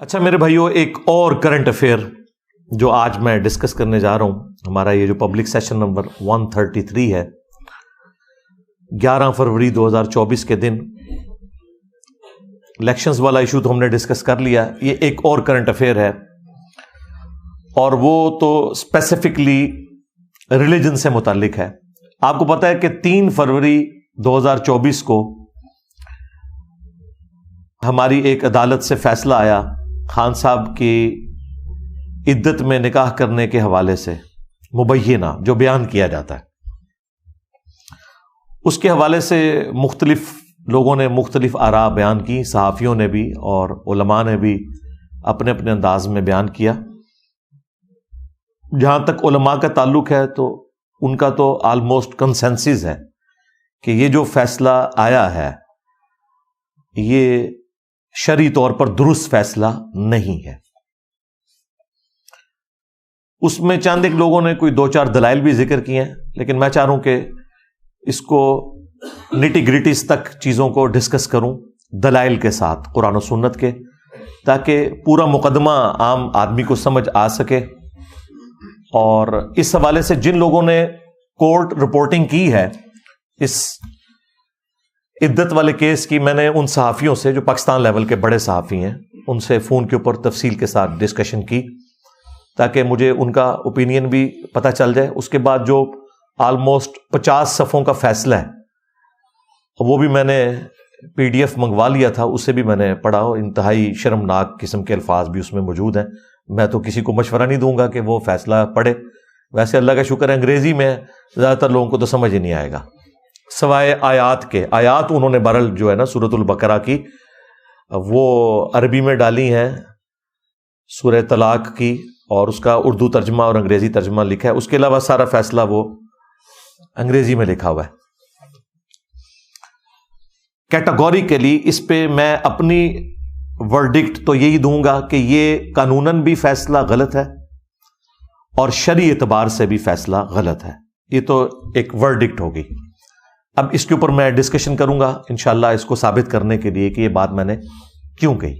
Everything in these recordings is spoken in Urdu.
اچھا میرے بھائیوں، ایک اور کرنٹ افیئر جو آج میں ڈسکس کرنے جا رہا ہوں، ہمارا یہ جو پبلک سیشن نمبر 133 ہے، 11 فروری 2024 کے دن الیکشنز والا ایشو تو ہم نے ڈسکس کر لیا. یہ ایک اور کرنٹ افیئر ہے اور وہ تو اسپیسیفکلی ریلیجن سے متعلق ہے. آپ کو پتہ ہے کہ 3 فروری 2024 کو ہماری ایک عدالت سے فیصلہ آیا خان صاحب کی عدت میں نکاح کرنے کے حوالے سے، مبینہ جو بیان کیا جاتا ہے اس کے حوالے سے مختلف لوگوں نے مختلف آراء بیان کی، صحافیوں نے بھی اور علماء نے بھی اپنے اپنے انداز میں بیان کیا. جہاں تک علماء کا تعلق ہے تو ان کا تو آلموسٹ کنسنسس ہے کہ یہ جو فیصلہ آیا ہے یہ شرعی طور پر درست فیصلہ نہیں ہے. اس میں چند ایک لوگوں نے کوئی 2-4 دلائل بھی ذکر کیے ہیں، لیکن میں چاہ رہا ہوں کہ اس کو نٹی گریٹیز تک چیزوں کو ڈسکس کروں دلائل کے ساتھ قرآن و سنت کے، تاکہ پورا مقدمہ عام آدمی کو سمجھ آ سکے. اور اس حوالے سے جن لوگوں نے کورٹ رپورٹنگ کی ہے اس عدت والے کیس کی، میں نے ان صحافیوں سے جو پاکستان لیول کے بڑے صحافی ہیں ان سے فون کے اوپر تفصیل کے ساتھ ڈسکشن کی تاکہ مجھے ان کا اوپینین بھی پتہ چل جائے. اس کے بعد جو آلموسٹ 50 صفحوں کا فیصلہ ہے وہ بھی میں نے PDF منگوا لیا تھا، اسے بھی میں نے پڑھا. انتہائی شرمناک قسم کے الفاظ بھی اس میں موجود ہیں. میں تو کسی کو مشورہ نہیں دوں گا کہ وہ فیصلہ پڑھے. ویسے اللہ کا شکر ہے انگریزی میں زیادہ تر لوگوں کو تو سمجھ ہی نہیں آئے گا، سوائے آیات کے. آیات انہوں نے برل جو ہے نا سورۃ البقرہ کی وہ عربی میں ڈالی ہیں، سورہ طلاق کی، اور اس کا اردو ترجمہ اور انگریزی ترجمہ لکھا ہے. اس کے علاوہ سارا فیصلہ وہ انگریزی میں لکھا ہوا ہے. کیٹاگوریکلی اس پہ میں اپنی ورڈکٹ تو یہی دوں گا کہ یہ قانوناً بھی فیصلہ غلط ہے اور شرعی اعتبار سے بھی فیصلہ غلط ہے. یہ تو ایک ورڈکٹ ہوگی. اب اس کے اوپر میں ڈسکشن کروں گا انشاءاللہ اس کو ثابت کرنے کے لیے کہ یہ بات میں نے کیوں کہی.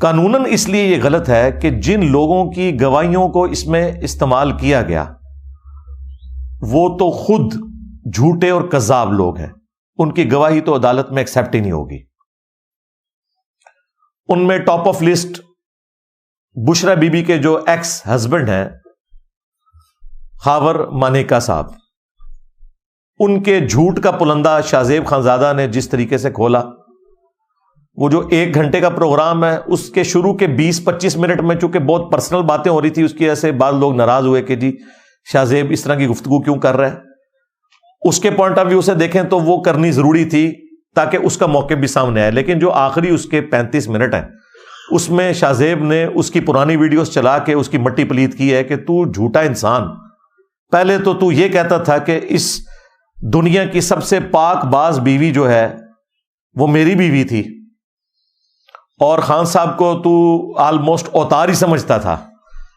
قانوناً اس لیے یہ غلط ہے کہ جن لوگوں کی گواہیوں کو اس میں استعمال کیا گیا وہ تو خود جھوٹے اور کذاب لوگ ہیں. ان کی گواہی تو عدالت میں ایکسیپٹ ہی نہیں ہوگی. ان میں top of list Bushra Bibi کے جو ایکس ہسبینڈ ہیں خاور مانیکا صاحب، ان کے جھوٹ کا پلندہ شاہزیب خانزادہ نے جس طریقے سے کھولا. وہ جو 1 گھنٹے کا پروگرام ہے اس کے شروع کے 20-25 منٹ میں چونکہ بہت پرسنل باتیں ہو رہی تھی، اس کی وجہ سے بعض لوگ ناراض ہوئے کہ جی شاہزیب اس طرح کی گفتگو کیوں کر رہا ہے. اس کے پوائنٹ آف ویو سے دیکھیں تو وہ کرنی ضروری تھی تاکہ اس کا موقع بھی سامنے آئے. لیکن جو آخری اس کے 35 منٹ ہیں اس میں شاہزیب نے اس کی پرانی ویڈیوز چلا کے اس کی مٹی پلیت کی ہے کہ تو جھوٹا انسان. پہلے تو یہ کہتا تھا کہ اس دنیا کی سب سے پاک باز بیوی جو ہے وہ میری بیوی تھی، اور خان صاحب کو تو آلموسٹ اوتار ہی سمجھتا تھا،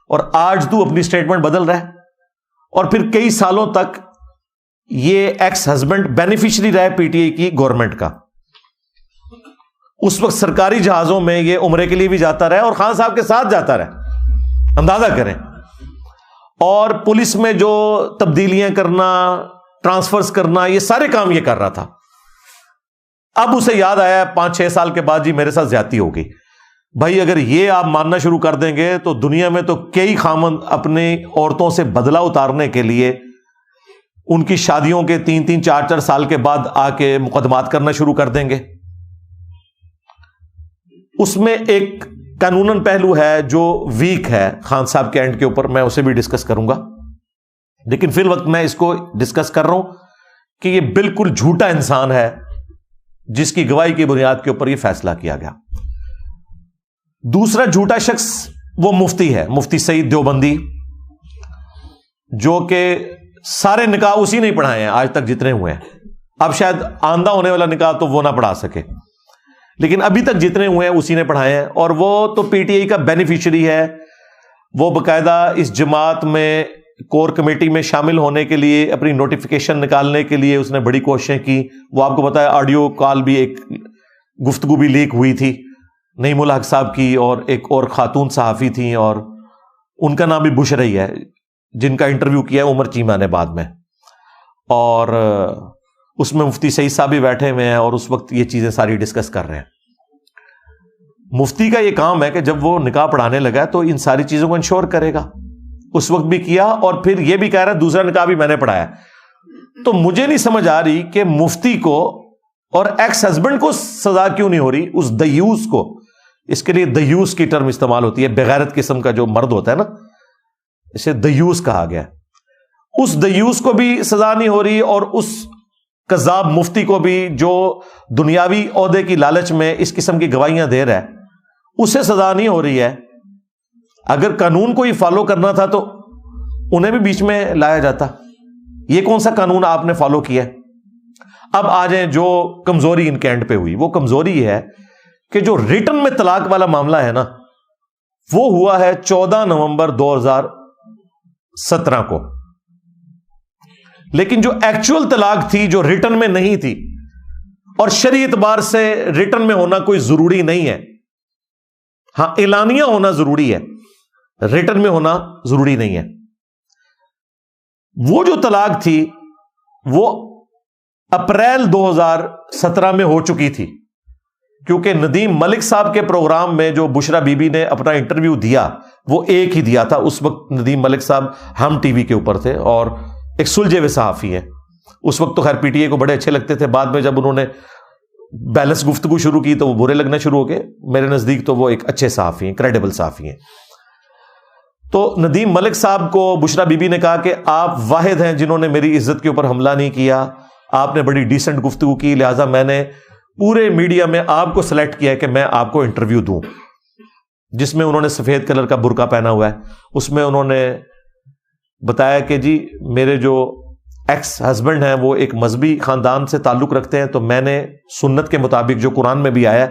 اور آج تو اپنی سٹیٹمنٹ بدل رہا ہے. اور پھر کئی سالوں تک یہ ایکس ہسبینڈ بینیفیشری رہا PTI کی گورنمنٹ کا. اس وقت سرکاری جہازوں میں یہ عمرے کے لیے بھی جاتا رہا اور خان صاحب کے ساتھ جاتا رہا، اندازہ کریں. اور پولیس میں جو تبدیلیاں کرنا، ٹرانسفرز کرنا، یہ سارے کام یہ کر رہا تھا. اب اسے یاد آیا 5-6 سال کے بعد جی میرے ساتھ زیادتی ہو گئی. بھائی اگر یہ آپ ماننا شروع کر دیں گے تو دنیا میں تو کئی خامند اپنی عورتوں سے بدلہ اتارنے کے لیے ان کی شادیوں کے 3-4 سال کے بعد آ کے مقدمات کرنا شروع کر دیں گے. اس میں ایک قانوناً پہلو ہے جو ویک ہے خان صاحب کے اینڈ کے اوپر، میں اسے بھی ڈسکس کروں گا. لیکن فی الوقت میں اس کو ڈسکس کر رہا ہوں کہ یہ بالکل جھوٹا انسان ہے جس کی گواہی کی بنیاد کے اوپر یہ فیصلہ کیا گیا. دوسرا جھوٹا شخص وہ مفتی ہے، مفتی سعید دیوبندی، جو کہ سارے نکاح اسی نے پڑھائے ہیں آج تک جتنے ہوئے ہیں. اب شاید آئندہ ہونے والا نکاح تو وہ نہ پڑھا سکے، لیکن ابھی تک جتنے ہوئے ہیں اسی نے پڑھائے ہیں. اور وہ تو PTI کا بینیفیشری ہے. وہ باقاعدہ اس جماعت میں کور کمیٹی میں شامل ہونے کے لیے اپنی نوٹیفیکیشن نکالنے کے لیے اس نے بڑی کوششیں کی. وہ آپ کو پتا ہے آڈیو کال بھی ایک گفتگو بھی لیک ہوئی تھی نعیم الحق صاحب کی اور ایک اور خاتون صحافی تھیں، اور ان کا نام بھی بشرا ہی ہے، جن کا انٹرویو کیا ہے عمر چیمہ نے بعد میں، اور اس میں مفتی سعید صاحب بھی بیٹھے ہوئے ہیں اور اس وقت یہ چیزیں ساری ڈسکس کر رہے ہیں۔ مفتی کا یہ کام ہے کہ جب وہ نکاح پڑھانے لگا تو ان ساری چیزوں کو انشور کرے گا، اس وقت بھی کیا، اور پھر یہ بھی کہہ رہا ہے دوسرا نکاح بھی میں نے پڑھایا۔ تو مجھے نہیں سمجھ آ رہی کہ مفتی کو اور ایکس ہسبینڈ کو سزا کیوں نہیں ہو رہی، اس دیوس کو، اس کے لیے دیوس کی ٹرم استعمال ہوتی ہے، بغیرت قسم کا جو مرد ہوتا ہے نا، اسے دیوس کہا گیا، اس دیوس کو بھی سزا نہیں ہو رہی، اور اس کذاب مفتی کو بھی جو دنیاوی عہدے کی لالچ میں اس قسم کی گواہیاں دے رہا ہے اسے سزا نہیں ہو رہی ہے۔ اگر قانون کو ہی فالو کرنا تھا تو انہیں بھی بیچ میں لایا جاتا۔ یہ کون سا قانون آپ نے فالو کیا؟ اب آ جائیں جو کمزوری ان کے اینڈ پہ ہوئی، وہ کمزوری یہ ہے کہ جو ریٹن میں طلاق والا معاملہ ہے نا، وہ ہوا ہے 14 نومبر 2017 کو، لیکن جو ایکچوئل طلاق تھی جو ریٹن میں نہیں تھی، اور شرعی اعتبار سے ریٹن میں ہونا کوئی ضروری نہیں ہے، ہاں اعلانیہ ہونا ضروری ہے، ریٹن میں ہونا ضروری نہیں ہے۔ وہ جو طلاق تھی وہ اپریل 2017 میں ہو چکی تھی، کیونکہ ندیم ملک صاحب کے پروگرام میں جو بشرا بی بی نے اپنا انٹرویو دیا وہ ایک ہی دیا تھا۔ اس وقت ندیم ملک صاحب ہم ٹی وی کے اوپر تھے اور ایک سلجھے ہوئے صحافی ہیں، اس وقت تو خیر پی ٹی اے کو بڑے اچھے لگتے تھے، بعد میں جب انہوں نے بیلنس گفتگو شروع کی تو وہ برے لگنا شروع ہو گئے۔ میرے نزدیک تو وہ ایک اچھے صحافی ہیں، کریڈیبل صحافی ہیں۔ تو ندیم ملک صاحب کو بشرا بی بی نے کہا کہ آپ واحد ہیں جنہوں نے میری عزت کے اوپر حملہ نہیں کیا، آپ نے بڑی ڈیسنٹ گفتگو کی، لہٰذا میں نے پورے میڈیا میں آپ کو سلیکٹ کیا ہے کہ میں آپ کو انٹرویو دوں، جس میں انہوں نے سفید کلر کا برقع پہنا ہوا ہے۔ اس میں انہوں نے بتایا کہ جی میرے جو ایکس ہسبینڈ ہیں وہ ایک مذہبی خاندان سے تعلق رکھتے ہیں، تو میں نے سنت کے مطابق جو قرآن میں بھی آیا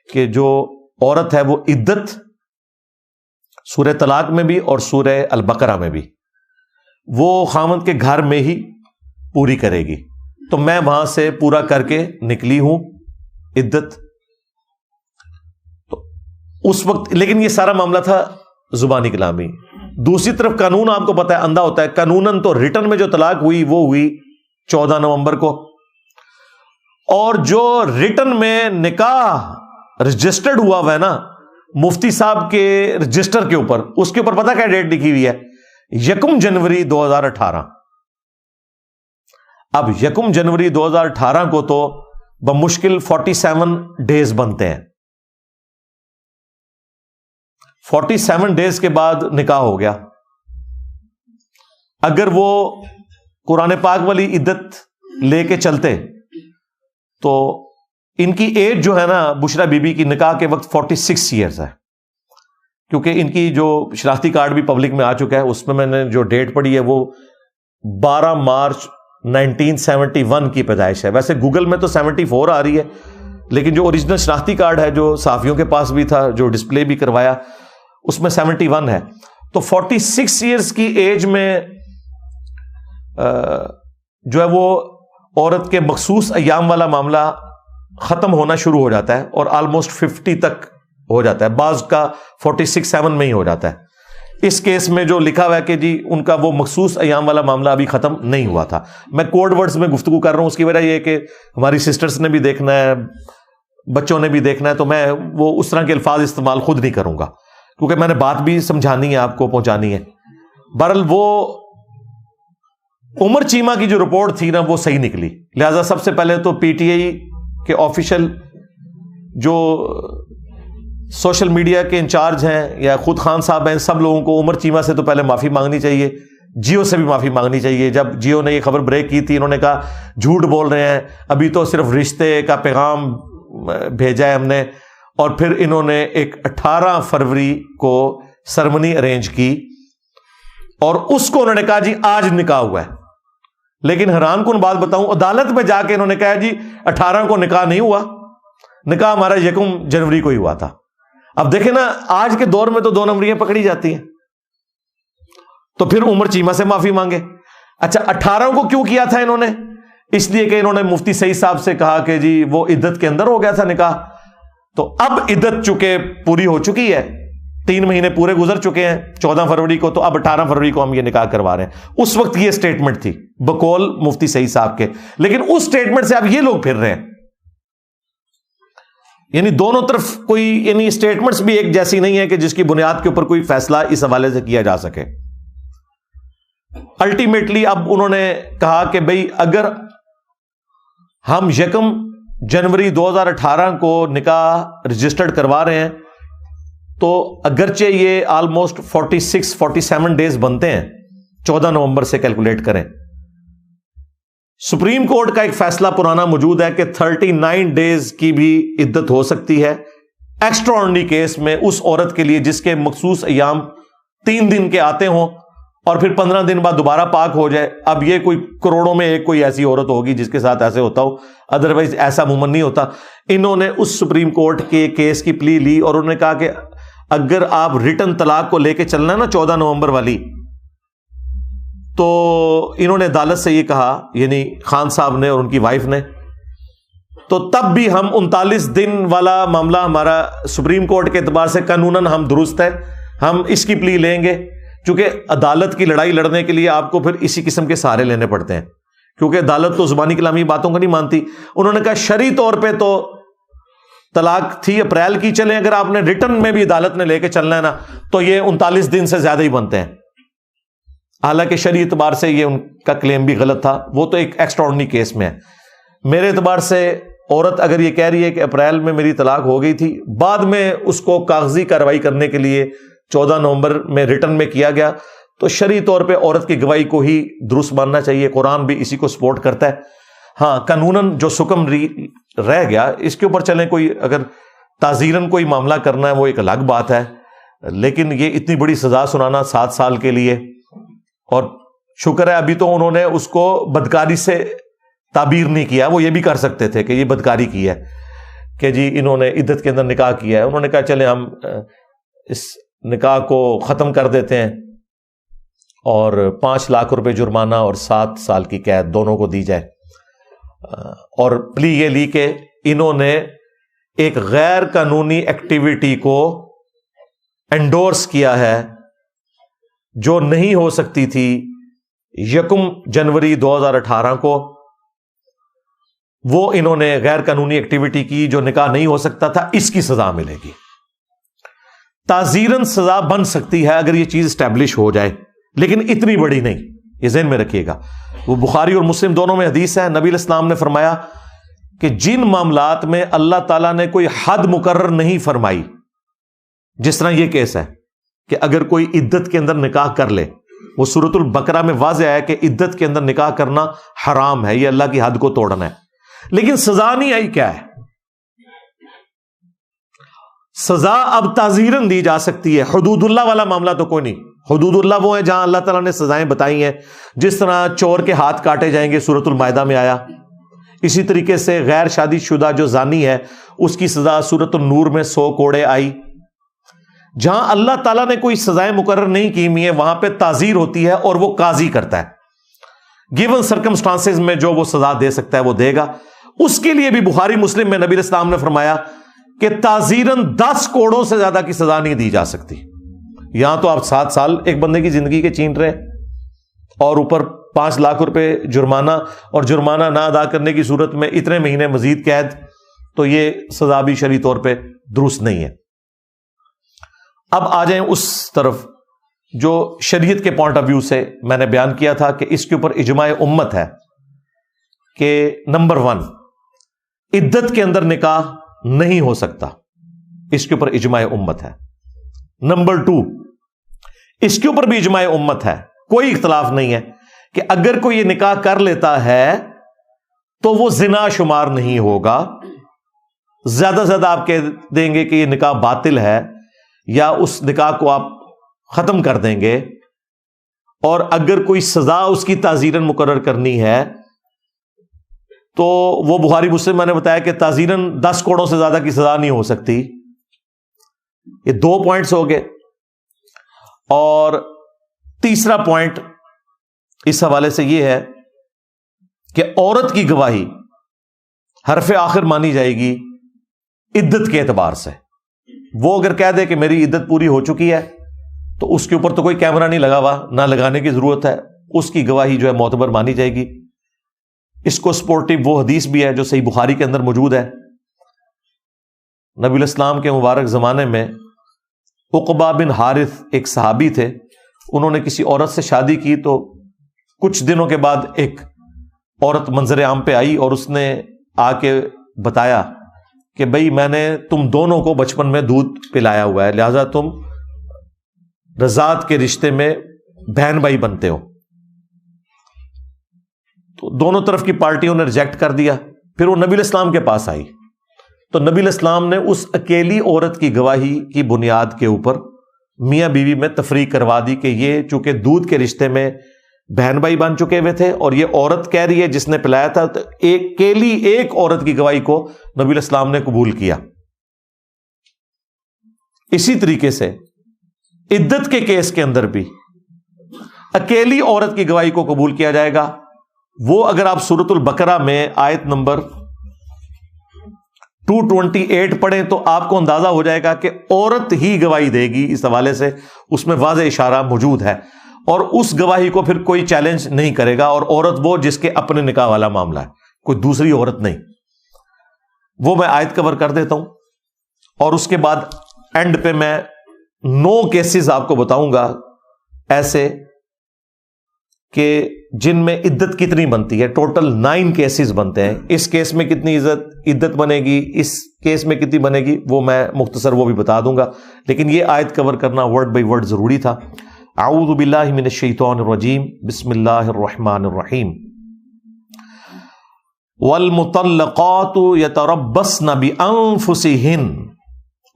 کہ جو عورت ہے وہ عدت سورہ طلاق میں بھی اور سورہ البقرہ میں بھی وہ خاوند کے گھر میں ہی پوری کرے گی، تو میں وہاں سے پورا کر کے نکلی ہوں عدت۔ تو اس وقت لیکن یہ سارا معاملہ تھا زبانی کلامی۔ دوسری طرف قانون آپ کو پتا ہے اندھا ہوتا ہے، قانوناً تو ریٹن میں جو طلاق ہوئی وہ ہوئی 14 نومبر کو، اور جو ریٹن میں نکاح رجسٹرڈ ہوا ہے نا مفتی صاحب کے رجسٹر کے اوپر، اس کے اوپر پتہ کیا ڈیٹ لکھی ہوئی ہے؟ 1 جنوری 2018۔ اب 1 جنوری 2018 کو تو بمشکل 47 ڈیز بنتے ہیں، 47 ڈیز کے بعد نکاح ہو گیا۔ اگر وہ قرآن پاک والی عدت لے کے چلتے تو ان کی ایج جو ہے نا بشرا بی بی کی نکاح کے وقت 46 ایئرز ہے، کیونکہ ان کی جو شناختی کارڈ بھی پبلک میں آ چکا ہے، اس میں نے جو ڈیٹ پڑھی ہے وہ 12 مارچ 1971 کی پیدائش ہے۔ ویسے گوگل میں تو 74 آ رہی ہے، لیکن جو اوریجنل شناختی کارڈ ہے جو صحافیوں کے پاس بھی تھا، جو ڈسپلے بھی کروایا، اس میں 71 ہے۔ تو 46 ایئرز کی ایج میں جو ہے وہ عورت کے مخصوص ایام والا معاملہ ختم ہونا شروع ہو جاتا ہے، اور آلموسٹ 50 تک ہو جاتا ہے، بعض کا 46-7 میں ہی ہو جاتا ہے۔ اس کیس میں جو لکھا ہوا ہے کہ جی ان کا وہ مخصوص ایام والا معاملہ ابھی ختم نہیں ہوا تھا۔ میں کوڈ ورڈز میں گفتگو کر رہا ہوں، اس کی وجہ یہ ہے کہ ہماری سسٹرز نے بھی دیکھنا ہے، بچوں نے بھی دیکھنا ہے، تو میں وہ اس طرح کے الفاظ استعمال خود نہیں کروں گا، کیونکہ میں نے بات بھی سمجھانی ہے، آپ کو پہنچانی ہے۔ بہرحال وہ عمر چیمہ کی جو رپورٹ تھی نا وہ صحیح نکلی، لہذا سب سے پہلے تو پی ٹی آئی کے آفیشل جو سوشل میڈیا کے انچارج ہیں یا خود خان صاحب ہیں، سب لوگوں کو عمر چیمہ سے تو پہلے معافی مانگنی چاہیے، جیو سے بھی معافی مانگنی چاہیے۔ جب جیو نے یہ خبر بریک کی تھی، انہوں نے کہا جھوٹ بول رہے ہیں، ابھی تو صرف رشتے کا پیغام بھیجا ہے ہم نے، اور پھر انہوں نے ایک 18 فروری کو سرمنی ارینج کی، اور اس کو انہوں نے کہا جی آج نکاح ہوا ہے۔ لیکن حیران کن بات بتاؤں، عدالت میں جا کے انہوں نے کہا جی 18 کو نکاح نہیں ہوا، نکاح ہمارا 1 جنوری کو ہی ہوا تھا۔ اب دیکھیں نا، آج کے دور میں تو 2 نمبریاں پکڑی جاتی ہیں، تو پھر عمر چیمہ سے معافی مانگے۔ اچھا 18 کو کیوں کیا تھا انہوں نے؟ اس لیے کہ انہوں نے مفتی سعید صاحب سے کہا کہ جی وہ عدت کے اندر ہو گیا تھا نکاح، تو اب عدت چکے پوری ہو چکی ہے، 3 مہینے پورے گزر چکے ہیں 14 فروری کو، تو اب 18 فروری کو ہم یہ نکاح کروا رہے ہیں۔ اس وقت یہ سٹیٹمنٹ تھی بقول مفتی سعید صاحب کے، لیکن اس سٹیٹمنٹ سے اب یہ لوگ پھر رہے ہیں، یعنی دونوں طرف کوئی یعنی سٹیٹمنٹس بھی ایک جیسی نہیں ہے کہ جس کی بنیاد کے اوپر کوئی فیصلہ اس حوالے سے کیا جا سکے۔ الٹیمیٹلی اب انہوں نے کہا کہ بھئی اگر ہم 1 جنوری 2018 کو نکاح رجسٹرڈ کروا رہے ہیں تو اگرچہ یہ آلموسٹ 47 ڈیز بنتے ہیں، 14 نومبر سے کیلکولیٹ کریں، سپریم کورٹ کا ایک فیصلہ پرانا موجود ہے کہ 39 ڈیز کی بھی عدت ہو سکتی ہے ایکسٹرا آرڈنری کیس میں اس عورت کے لیے جس کے مخصوص ایام 3 دن کے آتے ہوں اور پھر 15 دن بعد دوبارہ پاک ہو جائے۔ اب یہ کوئی کروڑوں میں ایک کوئی ایسی عورت ہوگی جس کے ساتھ ایسے ہوتا ہو، ادروائز ایسا عموماً نہیں ہوتا۔ انہوں نے اس سپریم کورٹ کے کیس کی پلی لی اور انہوں نے کہا کہ اگر آپ ریٹن طلاق کو لے کے چلنا ہے نا 14 نومبر والی، تو انہوں نے عدالت سے یہ کہا، یعنی خان صاحب نے اور ان کی وائف نے، تو تب بھی ہم 39 دن والا معاملہ ہمارا سپریم کورٹ کے اعتبار سے قانوناً ہم درست ہے، ہم اس کی پلی لیں گے، چونکہ عدالت کی لڑائی لڑنے کے لیے آپ کو پھر اسی قسم کے سہارے لینے پڑتے ہیں، کیونکہ عدالت تو زبانی کلامی باتوں کو نہیں مانتی۔ انہوں نے کہا شرعی طور پہ تو طلاق تھی اپریل کی، چلیں اگر آپ نے ریٹن میں بھی عدالت نے لے کے چلنا ہے نا تو یہ 39 دن سے زیادہ ہی بنتے ہیں، حالانکہ شرعی اعتبار سے یہ ان کا کلیم بھی غلط تھا، وہ تو ایک ایکسٹرا آرڈنری کیس میں ہے۔ میرے اعتبار سے عورت اگر یہ کہہ رہی ہے کہ اپریل میں میری طلاق ہو گئی تھی، بعد میں اس کو کاغذی کارروائی کرنے کے لیے 14 نومبر میں ریٹن میں کیا گیا، تو شرعی طور پہ عورت کی گواہی کو ہی درست ماننا چاہیے، قرآن بھی اسی کو سپورٹ کرتا ہے۔ ہاں قانوناً جو سکم رہ گیا اس کے اوپر چلیں، کوئی اگر تعزیراً کوئی معاملہ کرنا ہے وہ ایک الگ بات ہے، لیکن یہ اتنی بڑی سزا سنانا 7 سال کے لیے، اور شکر ہے ابھی تو انہوں نے اس کو بدکاری سے تعبیر نہیں کیا، وہ یہ بھی کر سکتے تھے کہ یہ بدکاری کی ہے کہ جی انہوں نے عدت کے اندر نکاح کیا ہے، انہوں نے کہا چلیں ہم اس نکاح کو ختم کر دیتے ہیں اور 5 لاکھ روپے جرمانہ اور 7 سال کی قید دونوں کو دی جائے، اور پلی یہ لی کہ انہوں نے ایک غیر قانونی ایکٹیویٹی کو انڈورس کیا ہے جو نہیں ہو سکتی تھی 1 جنوری 2018 کو، وہ انہوں نے غیر قانونی ایکٹیویٹی کی جو نکاح نہیں ہو سکتا تھا، اس کی سزا ملے گی۔ تعزیراً سزا بن سکتی ہے اگر یہ چیز اسٹیبلش ہو جائے، لیکن اتنی بڑی نہیں، یہ ذہن میں رکھیے گا۔ وہ بخاری اور مسلم دونوں میں حدیث ہے، نبی علیہ السلام نے فرمایا کہ جن معاملات میں اللہ تعالیٰ نے کوئی حد مقرر نہیں فرمائی، جس طرح یہ کیس ہے کہ اگر کوئی عدت کے اندر نکاح کر لے، وہ سورۃ البقرہ میں واضح ہے کہ عدت کے اندر نکاح کرنا حرام ہے، یہ اللہ کی حد کو توڑنا ہے، لیکن سزا نہیں آئی، کیا ہے سزا؟ اب تعزیراً دی جا سکتی ہے، حدود اللہ والا معاملہ تو کوئی نہیں۔ حدود اللہ وہ ہے جہاں اللہ تعالیٰ نے سزائیں بتائی ہیں، جس طرح چور کے ہاتھ کاٹے جائیں گے سورۃ المائدہ میں آیا، اسی طریقے سے غیر شادی شدہ جو زانی ہے اس کی سزا سورۃ النور میں 100 کوڑے آئی۔ جہاں اللہ تعالیٰ نے کوئی سزائیں مقرر نہیں کی ہوئی ہیں وہاں پہ تعزیر ہوتی ہے اور وہ قاضی کرتا ہے، گیون سرکمسٹانسز میں جو وہ سزا دے سکتا ہے وہ دے گا۔ اس کے لیے بھی بخاری مسلم میں نبی علیہ السلام نے فرمایا کہ تعزیراً 10 کوڑوں سے زیادہ کی سزا نہیں دی جا سکتی۔ یہاں تو آپ 7 سال ایک بندے کی زندگی کے چھین رہے ہیں اور اوپر 5 لاکھ روپے جرمانہ، اور جرمانہ نہ ادا کرنے کی صورت میں اتنے مہینے مزید قید، تو یہ سزا بھی شرعی طور پہ درست نہیں ہے۔ اب آ جائیں اس طرف جو شریعت کے پوائنٹ آف ویو سے میں نے بیان کیا تھا کہ اس کے اوپر اجماع امت ہے کہ نمبر 1 عدت کے اندر نکاح نہیں ہو سکتا، اس کے اوپر اجماع امت ہے۔ نمبر 2 اس کے اوپر بھی اجماع امت ہے، کوئی اختلاف نہیں ہے کہ اگر کوئی یہ نکاح کر لیتا ہے تو وہ زنا شمار نہیں ہوگا، زیادہ سے زیادہ آپ کہہ دیں گے کہ یہ نکاح باطل ہے، یا اس نکاح کو آپ ختم کر دیں گے، اور اگر کوئی سزا اس کی تعزیراً مقرر کرنی ہے تو وہ بخاری مسلم میں نے بتایا کہ تعزیراً 10 کوڑوں سے زیادہ کی سزا نہیں ہو سکتی۔ یہ 2 پوائنٹس ہو گئے، اور تیسرا پوائنٹ اس حوالے سے یہ ہے کہ عورت کی گواہی حرف آخر مانی جائے گی عدت کے اعتبار سے. وہ اگر کہہ دے کہ میری عدت پوری ہو چکی ہے تو اس کے اوپر تو کوئی کیمرہ نہیں لگا ہوا, نہ لگانے کی ضرورت ہے, اس کی گواہی جو ہے معتبر مانی جائے گی. اس کو سپورٹیو وہ حدیث بھی ہے جو صحیح بخاری کے اندر موجود ہے. نبی الاسلام کے مبارک زمانے میں عقبہ بن حارث ایک صحابی تھے, انہوں نے کسی عورت سے شادی کی تو کچھ دنوں کے بعد ایک عورت منظر عام پہ آئی اور اس نے آ کے بتایا کہ بھئی میں نے تم دونوں کو بچپن میں دودھ پلایا ہوا ہے, لہذا تم رضاعت کے رشتے میں بہن بھائی بنتے ہو. تو دونوں طرف کی پارٹیوں نے ریجیکٹ کر دیا. پھر وہ نبی الاسلام کے پاس آئی تو نبی الاسلام نے اس اکیلی عورت کی گواہی کی بنیاد کے اوپر میاں بیوی میں تفریق کروا دی کہ یہ چونکہ دودھ کے رشتے میں بہن بھائی بن چکے ہوئے تھے اور یہ عورت کہہ رہی ہے جس نے پلایا تھا, تو ایک عورت کی گواہی کو نبی الاسلام نے قبول کیا. اسی طریقے سے عدت کے کیس کے اندر بھی اکیلی عورت کی گواہی کو قبول کیا جائے گا. وہ اگر آپ سورۃ البقرہ میں آیت نمبر 228 پڑھیں تو آپ کو اندازہ ہو جائے گا کہ عورت ہی گواہی دے گی. اس حوالے سے اس میں واضح اشارہ موجود ہے اور اس گواہی کو پھر کوئی چیلنج نہیں کرے گا. اور عورت وہ جس کے اپنے نکاح والا معاملہ ہے, کوئی دوسری عورت نہیں. وہ میں آیت کور کر دیتا ہوں اور اس کے بعد اینڈ پہ میں 9 کیسز آپ کو بتاؤں گا ایسے کہ جن میں عدت کتنی بنتی ہے. ٹوٹل 9 کیسز بنتے ہیں. اس کیس میں کتنی عدت بنے گی, اس کیس میں کتنی بنے گی, وہ میں مختصر وہ بھی بتا دوں گا, لیکن یہ آیت کور کرنا ورڈ بائی ورڈ ضروری تھا. اعوذ باللہ من الشیطان الرجیم, بسم اللہ الرحمن الرحیم. والمطلقات یتربصن بانفسہن,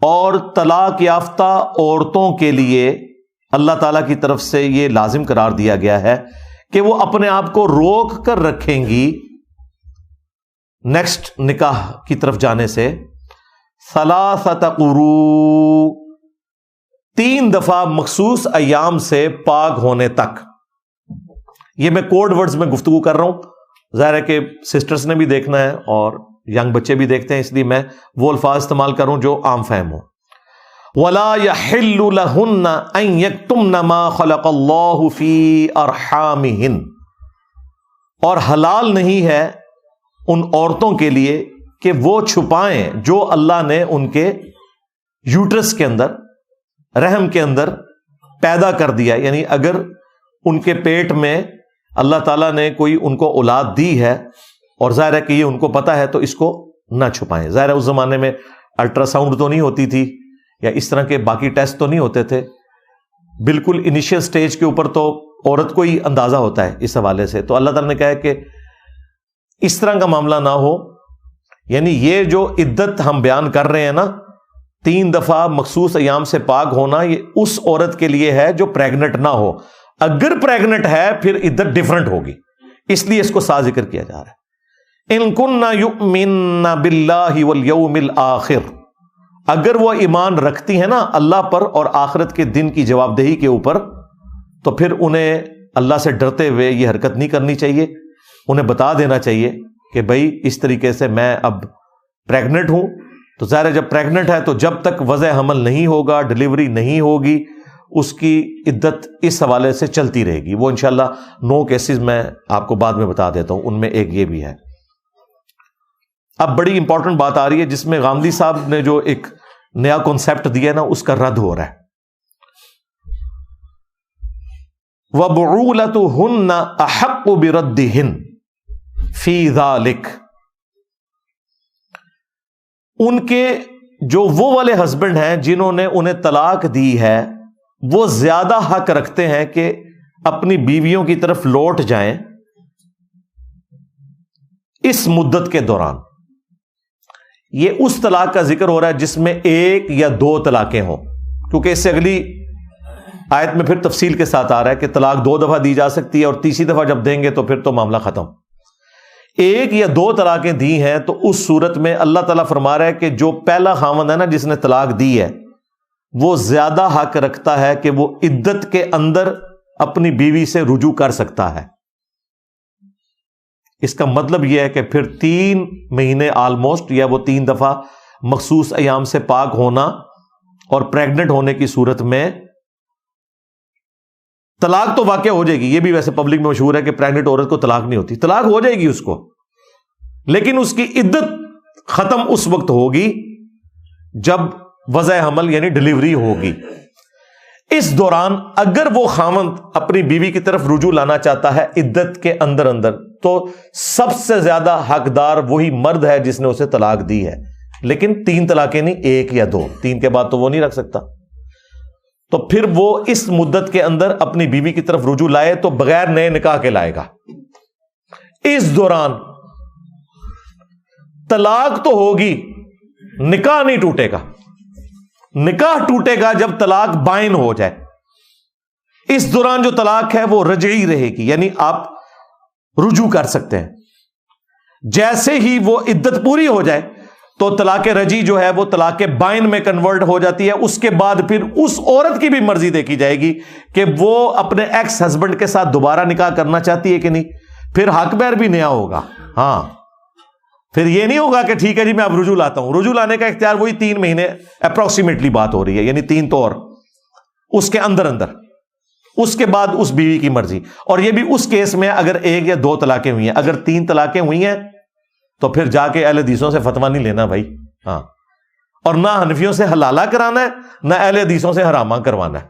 اور طلاق یافتہ عورتوں کے لیے اللہ تعالیٰ کی طرف سے یہ لازم قرار دیا گیا ہے کہ وہ اپنے آپ کو روک کر رکھیں گی نیکسٹ نکاح کی طرف جانے سے. ثلاثۃ قروء, 3 دفعہ مخصوص ایام سے پاک ہونے تک. یہ میں کوڈ ورڈز میں گفتگو کر رہا ہوں, ظاہر ہے کہ سسٹرز نے بھی دیکھنا ہے اور ینگ بچے بھی دیکھتے ہیں, اس لیے میں وہ الفاظ استعمال کروں جو عام فہم ہو. وَلَا يَحِلُّ لَهُنَّ أَن يَكْتُمْنَ مَا خَلَقَ اللَّهُ فِي أَرْحَامِهِنَّ, اور حلال نہیں ہے ان عورتوں کے لیے کہ وہ چھپائیں جو اللہ نے ان کے یوٹرس کے اندر, رحم کے اندر پیدا کر دیا. یعنی اگر ان کے پیٹ میں اللہ تعالیٰ نے کوئی ان کو اولاد دی ہے اور ظاہر ہے کہ یہ ان کو پتا ہے, تو اس کو نہ چھپائیں. ظاہر ہے اس زمانے میں الٹرا ساؤنڈ تو نہیں ہوتی تھی یا اس طرح کے باقی ٹیسٹ تو نہیں ہوتے تھے. بالکل انیشیل سٹیج کے اوپر تو عورت کو ہی اندازہ ہوتا ہے اس حوالے سے. تو اللہ تعالیٰ نے کہا کہ اس طرح کا معاملہ نہ ہو. یعنی یہ جو عدت ہم بیان کر رہے ہیں نا, 3 دفعہ مخصوص ایام سے پاک ہونا, یہ اس عورت کے لیے ہے جو پریگنٹ نہ ہو. اگر پریگنٹ ہے پھر عدت ڈیفرنٹ ہوگی, اس لیے اس کو ساتھ ذکر کیا جا رہا ہے. ان کننا یؤمنن باللہ والیوم الآخر, اگر وہ ایمان رکھتی ہیں نا اللہ پر اور آخرت کے دن کی جواب دہی کے اوپر, تو پھر انہیں اللہ سے ڈرتے ہوئے یہ حرکت نہیں کرنی چاہیے. انہیں بتا دینا چاہیے کہ بھائی اس طریقے سے میں اب پریگنٹ ہوں. تو ظاہر ہے جب پریگنٹ ہے تو جب تک وضع حمل نہیں ہوگا, ڈلیوری نہیں ہوگی, اس کی عدت اس حوالے سے چلتی رہے گی. وہ انشاءاللہ 9 کیسز میں آپ کو بعد میں بتا دیتا ہوں, ان میں ایک یہ بھی ہے. اب بڑی امپورٹنٹ بات آ رہی ہے جس میں غامدی صاحب نے جو ایک نیا کانسیپٹ دیا نا, اس کا رد ہو رہا ہے. وَبُعُولَتُهُنَّ أَحَقُّ بِرَدِّهِنَّ فِي ذَلِكَ, ان کے جو وہ والے ہسبینڈ ہیں جنہوں نے انہیں طلاق دی ہے, وہ زیادہ حق رکھتے ہیں کہ اپنی بیویوں کی طرف لوٹ جائیں اس مدت کے دوران. یہ اس طلاق کا ذکر ہو رہا ہے جس میں 1 یا 2 طلاقیں ہوں, کیونکہ اس سے اگلی آیت میں پھر تفصیل کے ساتھ آ رہا ہے کہ طلاق 2 دفعہ دی جا سکتی ہے اور تیسری دفعہ جب دیں گے تو پھر تو معاملہ ختم. 1 یا 2 طلاقیں دی ہیں تو اس صورت میں اللہ تعالیٰ فرما رہا ہے کہ جو پہلا خاوند ہے نا جس نے طلاق دی ہے, وہ زیادہ حق رکھتا ہے کہ وہ عدت کے اندر اپنی بیوی سے رجوع کر سکتا ہے. اس کا مطلب یہ ہے کہ پھر 3 مہینے آلموسٹ, یا وہ 3 دفعہ مخصوص ایام سے پاک ہونا اور پریگننٹ ہونے کی صورت میں طلاق تو واقع ہو جائے گی. یہ بھی ویسے پبلک میں مشہور ہے کہ پریگننٹ عورت کو طلاق نہیں ہوتی. طلاق ہو جائے گی اس کو, لیکن اس کی عدت ختم اس وقت ہوگی جب وضع حمل یعنی ڈلیوری ہوگی. اس دوران اگر وہ خاوند اپنی بیوی کی طرف رجوع لانا چاہتا ہے عدت کے اندر تو سب سے زیادہ حقدار وہی مرد ہے جس نے اسے طلاق دی ہے. لیکن 3 طلاقیں نہیں, 1 یا 2, 3 کے بعد تو وہ نہیں رکھ سکتا. تو پھر وہ اس مدت کے اندر اپنی بیوی کی طرف رجوع لائے تو بغیر نئے نکاح کے لائے گا. اس دوران طلاق تو ہوگی, نکاح نہیں ٹوٹے گا. نکاح ٹوٹے گا جب طلاق بائن ہو جائے. اس دوران جو طلاق ہے وہ رجعی رہے گی, یعنی آپ رجوع کر سکتے ہیں. جیسے ہی وہ عدت پوری ہو جائے تو طلاق رجعی جو ہے وہ طلاق بائن میں کنورٹ ہو جاتی ہے. اس کے بعد پھر اس عورت کی بھی مرضی دیکھی جائے گی کہ وہ اپنے ایکس ہسبینڈ کے ساتھ دوبارہ نکاح کرنا چاہتی ہے کہ نہیں. پھر حق بیر بھی نیا ہوگا. ہاں, پھر یہ نہیں ہوگا کہ ٹھیک ہے جی میں اب رجوع لاتا ہوں. رجوع لانے کا اختیار وہی 3 مہینے اپروکسیمیٹلی بات ہو رہی ہے, یعنی 3 طور اس کے اندر. اس کے بعد اس بیوی کی مرضی. اور یہ بھی اس کیس میں اگر 1 یا 2 طلاقیں ہوئی ہیں. اگر 3 طلاقیں ہوئی ہیں تو پھر جا کے اہل حدیثوں سے فتویٰ نہیں لینا بھائی. ہاں, اور نہ حنفیوں سے حلالہ کرانا ہے, نہ اہل حدیثوں سے حرامہ کروانا ہے.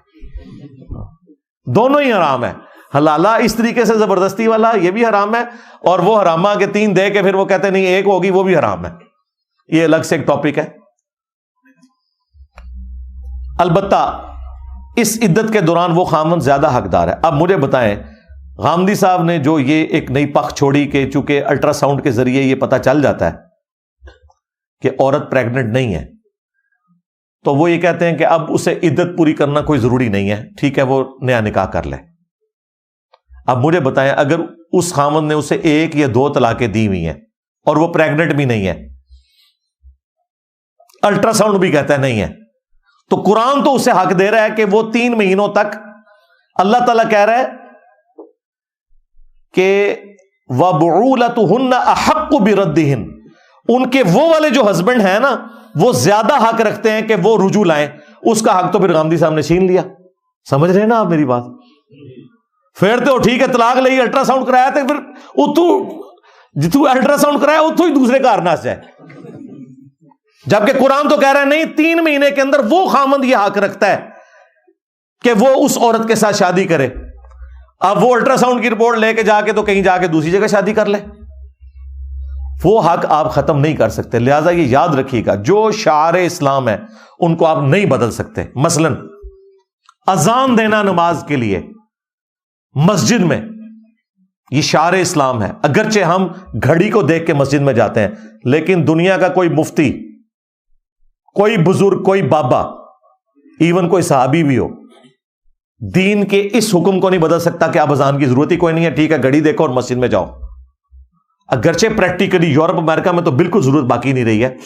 دونوں ہی حرام ہے. حلالہ اس طریقے سے زبردستی والا یہ بھی حرام ہے, اور وہ حرامہ کے 3 دے کے پھر وہ کہتے نہیں 1 ہوگی وہ بھی حرام ہے. یہ الگ سے ایک ٹاپک ہے. البتہ اس عدت کے دوران وہ خامند زیادہ حقدار ہے. اب مجھے بتائیں, غامدی صاحب نے جو یہ ایک نئی پخ چھوڑی کہ چونکہ الٹرا ساؤنڈ کے ذریعے یہ پتہ چل جاتا ہے کہ عورت پریگننٹ نہیں ہے, تو وہ یہ کہتے ہیں کہ اب اسے عدت پوری کرنا کوئی ضروری نہیں ہے, ٹھیک ہے وہ نیا نکاح کر لے. اب مجھے بتائیں, اگر اس خامند نے اسے 1 یا 2 طلاقیں دی ہوئی ہیں اور وہ پریگننٹ بھی نہیں ہے, الٹرا ساؤنڈ بھی کہتا ہے نہیں ہے, تو قرآن تو اسے حق دے رہا ہے کہ وہ 3 مہینوں تک, اللہ تعالیٰ کہہ رہا ہے کہ وَبُعُولَتُهُنَّ أَحَقُّ بِرَدِّهِنَّ, ان کے وہ والے جو ہسبینڈ ہیں نا وہ زیادہ حق رکھتے ہیں کہ وہ رجوع لائیں. اس کا حق تو پھر غامدی صاحب نے چھین لیا. سمجھ رہے ہیں نا آپ میری بات؟ پھر تو ٹھیک ہے طلاق لئی, الٹرا ساؤنڈ کرایا تو پھر جتوں الٹرا ساؤنڈ کرایا اتوں ہی دوسرے کا ہرنا سے ہے. جبکہ قرآن تو کہہ رہا ہے نہیں, 3 مہینے کے اندر وہ خامند یہ حق رکھتا ہے کہ وہ اس عورت کے ساتھ شادی کرے. اب وہ الٹرا ساؤنڈ کی رپورٹ لے کے جا کے تو کہیں جا کے دوسری جگہ شادی کر لے, وہ حق آپ ختم نہیں کر سکتے. لہذا یہ یاد رکھیے گا, جو شعائر اسلام ہے ان کو آپ نہیں بدل سکتے. مثلا اذان دینا نماز کے لیے مسجد میں, یہ شعائر اسلام ہے. اگرچہ ہم گھڑی کو دیکھ کے مسجد میں جاتے ہیں, لیکن دنیا کا کوئی مفتی, کوئی بزرگ, کوئی بابا, ایون کوئی صحابی بھی ہو, دین کے اس حکم کو نہیں بدل سکتا کہ اب اذان کی ضرورت ہی کوئی نہیں ہے, ٹھیک ہے گھڑی دیکھو اور مسجد میں جاؤ. اگرچہ پریکٹیکلی یورپ امریکہ میں تو بالکل ضرورت باقی نہیں رہی ہے.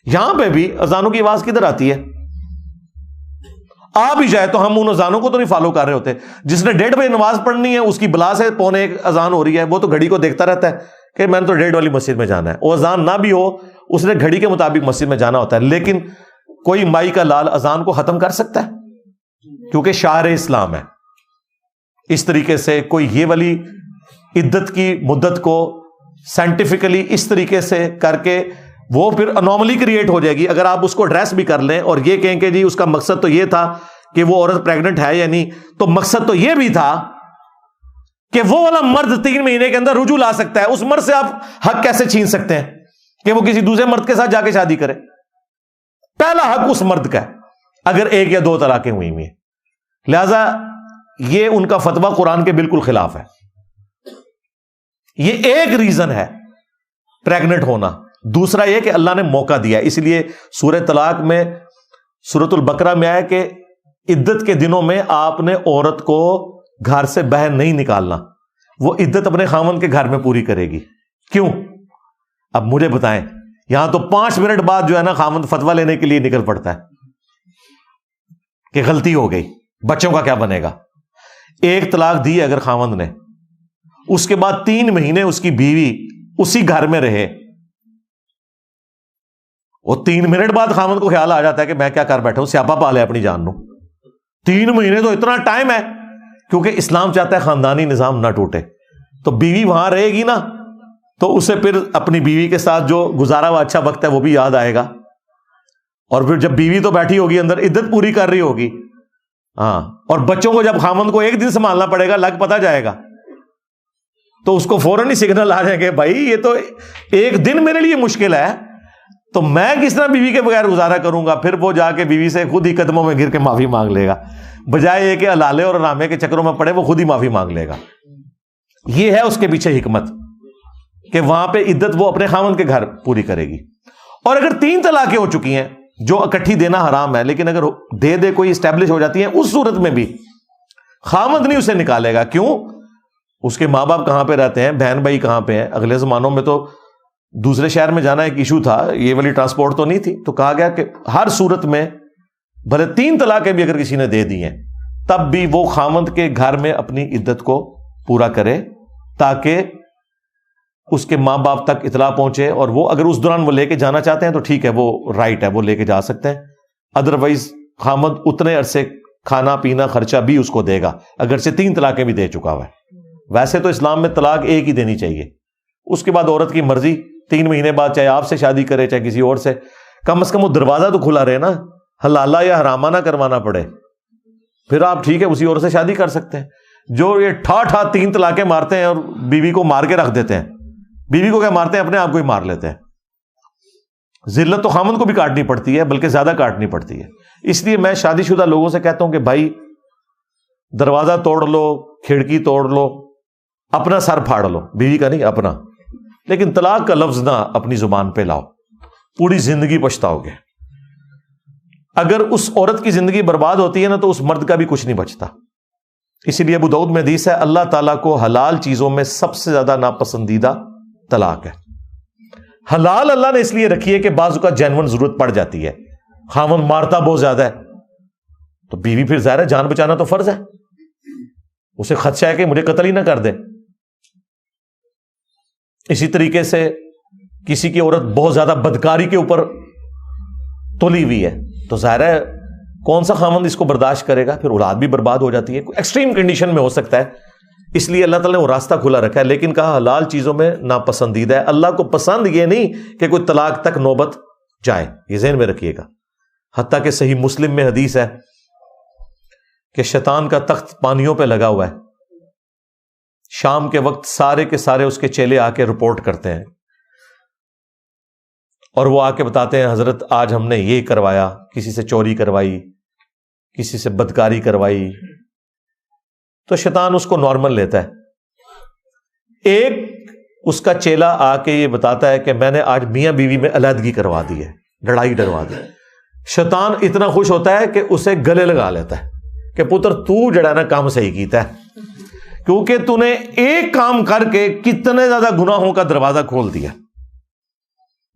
یہاں پہ بھی اذانوں کی آواز کدھر آتی ہے؟ آ بھی جائے تو ہم ان اذانوں کو تو نہیں فالو کر رہے ہوتے. جس نے 1:30 بجے نماز پڑھنی ہے اس کی بلا سے 1:45 اذان ہو رہی ہے, وہ تو گھڑی کو دیکھتا رہتا ہے کہ میں نے تو 1:30 والی مسجد میں جانا ہے. وہ اذان نہ بھی ہو, اس نے گھڑی کے مطابق مسجد میں جانا ہوتا ہے. لیکن کوئی مائی کا لال اذان کو ختم کر سکتا ہے؟ کیونکہ شعائر اسلام ہے. اس طریقے سے کوئی یہ والی عدت کی مدت کو سائنٹیفکلی اس طریقے سے کر کے وہ پھر انوملی کریٹ ہو جائے گی. اگر آپ اس کو ایڈریس بھی کر لیں اور یہ کہیں کہ جی اس کا مقصد تو یہ تھا کہ وہ عورت پریگننٹ ہے یا نہیں, تو مقصد تو یہ بھی تھا کہ وہ والا مرد 3 مہینے کے اندر رجوع لا سکتا ہے. اس مرد سے آپ حق کیسے چھین سکتے ہیں کہ وہ کسی دوسرے مرد کے ساتھ جا کے شادی کرے؟ پہلا حق اس مرد کا ہے اگر 1 یا 2 طلاقیں ہوئی ہیں. لہذا یہ ان کا فتویٰ قرآن کے بالکل خلاف ہے. یہ ایک ریزن ہے پریگننٹ ہونا. دوسرا یہ کہ اللہ نے موقع دیا, اس لیے سورہ طلاق میں سورۃ البقرہ میں آیا کہ عدت کے دنوں میں آپ نے عورت کو گھر سے باہر نہیں نکالنا, وہ عدت اپنے خاوند کے گھر میں پوری کرے گی. کیوں؟ اب مجھے بتائیں, یہاں تو 5 منٹ بعد جو ہے نا خاوند فتویٰ لینے کے لیے نکل پڑتا ہے کہ غلطی ہو گئی, بچوں کا کیا بنے گا. 1 طلاق دی اگر خاوند نے, اس کے بعد 3 مہینے اس کی بیوی اسی گھر میں رہے, وہ 3 منٹ بعد خامد کو خیال آ جاتا ہے کہ میں کیا کر بیٹھا ہوں, سیاپا پا لے اپنی جان نو. 3 مہینے تو اتنا ٹائم ہے, کیونکہ اسلام چاہتا ہے خاندانی نظام نہ ٹوٹے. تو بیوی وہاں رہے گی نا تو اسے پھر اپنی بیوی کے ساتھ جو گزارا ہوا اچھا وقت ہے وہ بھی یاد آئے گا. اور پھر جب بیوی تو بیٹھی ہوگی اندر, عدت پوری کر رہی ہوگی, ہاں, اور بچوں کو جب خامند کو ایک دن سنبھالنا پڑے گا, لگ پتا جائے گا, تو اس کو فوراً ہی سگنل آ جائیں گے, بھائی یہ تو ایک دن میرے لیے مشکل ہے, تو میں کس طرح بیوی کے بغیر گزارا کروں گا. پھر وہ جا کے بیوی سے خود ہی قدموں میں گر کے معافی مانگ لے گا, بجائے یہ کہ الالے اور رامے کے چکروں میں پڑے وہ خود ہی معافی مانگ لے گا. یہ ہے اس کے پیچھے حکمت کہ وہاں پہ عدت وہ اپنے خامند کے گھر پوری کرے گی. اور اگر 3 طلاقیں ہو چکی ہیں جو اکٹھی دینا حرام ہے, لیکن اگر دے کوئی اسٹیبلش ہو جاتی ہیں, اس صورت میں بھی خامند نہیں اسے نکالے گا. کیوں؟ اس کے ماں باپ کہاں پہ رہتے ہیں, بہن بھائی کہاں پہ ہیں. اگلے زمانوں میں تو دوسرے شہر میں جانا ایک ایشو تھا, یہ والی ٹرانسپورٹ تو نہیں تھی, تو کہا گیا کہ ہر صورت میں بھلے 3 طلاقیں بھی اگر کسی نے دے دی ہیں تب بھی وہ خامند کے گھر میں اپنی عدت کو پورا کرے, تاکہ اس کے ماں باپ تک اطلاع پہنچے, اور وہ اگر اس دوران وہ لے کے جانا چاہتے ہیں تو ٹھیک ہے, وہ رائٹ ہے, وہ لے کے جا سکتے ہیں. ادروائز خامند اتنے عرصے کھانا پینا خرچہ بھی اس کو دے گا, اگرچہ 3 طلاقیں بھی دے چکا ہوا ہے. ویسے تو اسلام میں طلاق ایک ہی دینی چاہیے, اس کے بعد عورت کی مرضی, 3 مہینے بعد چاہے آپ سے شادی کرے چاہے کسی اور سے, کم از کم وہ دروازہ تو کھلا رہے نا, حلالہ یا حرامہ نہ کروانا پڑے. پھر آپ ٹھیک ہے اسی اور سے شادی کر سکتے ہیں. جو یہ ٹھا 3 طلاقیں مارتے ہیں اور بیوی کو مار کے رکھ دیتے ہیں, بیوی کو کیا مارتے ہیں, اپنے آپ کو ہی مار لیتے ہیں. ذلت تو خامند کو بھی کاٹنی پڑتی ہے, بلکہ زیادہ کاٹنی پڑتی ہے. اس لیے میں شادی شدہ لوگوں سے کہتا ہوں کہ بھائی دروازہ توڑ لو, کھڑکی توڑ لو, اپنا سر پھاڑ لو, بیوی کا نہیں اپنا, لیکن طلاق کا لفظ نہ اپنی زبان پہ لاؤ, پوری زندگی پچھتاؤ گے. اگر اس عورت کی زندگی برباد ہوتی ہے نا تو اس مرد کا بھی کچھ نہیں بچتا. اسی لیے ابو داؤد میں حدیث ہے, اللہ تعالیٰ کو حلال چیزوں میں سب سے زیادہ ناپسندیدہ طلاق ہے. حلال اللہ نے اس لیے رکھی ہے کہ بعض کا جینون ضرورت پڑ جاتی ہے, خاوند مارتا بہت زیادہ ہے, تو بیوی پھر ظاہر ہے جان بچانا تو فرض ہے, اسے خدشہ ہے کہ مجھے قتل ہی نہ کر دے. اسی طریقے سے کسی کی عورت بہت زیادہ بدکاری کے اوپر تلی ہوئی ہے, تو ظاہر ہے کون سا خامند اس کو برداشت کرے گا, پھر اولاد بھی برباد ہو جاتی ہے. ایکسٹریم کنڈیشن میں ہو سکتا ہے, اس لیے اللہ تعالیٰ نے وہ راستہ کھلا رکھا ہے, لیکن کہا حلال چیزوں میں ناپسندیدہ ہے. اللہ کو پسند یہ نہیں کہ کوئی طلاق تک نوبت جائے, یہ ذہن میں رکھیے گا. حتیٰ کہ صحیح مسلم میں حدیث ہے کہ شیطان کا تخت پانیوں پہ لگا ہوا ہے, شام کے وقت سارے کے سارے اس کے چیلے آ کے رپورٹ کرتے ہیں, اور وہ آ کے بتاتے ہیں حضرت آج ہم نے یہ کروایا, کسی سے چوری کروائی, کسی سے بدکاری کروائی. تو شیطان اس کو نارمل لیتا ہے. ایک اس کا چیلا آ کے یہ بتاتا ہے کہ میں نے آج میاں بیوی میں علیحدگی کروا دی ہے, لڑائی ڈروا دی. شیطان اتنا خوش ہوتا ہے کہ اسے گلے لگا لیتا ہے کہ پتر تو جڑا نا کام صحیح کیتا ہے, کیونکہ تو نے ایک کام کر کے کتنے زیادہ گناہوں کا دروازہ کھول دیا.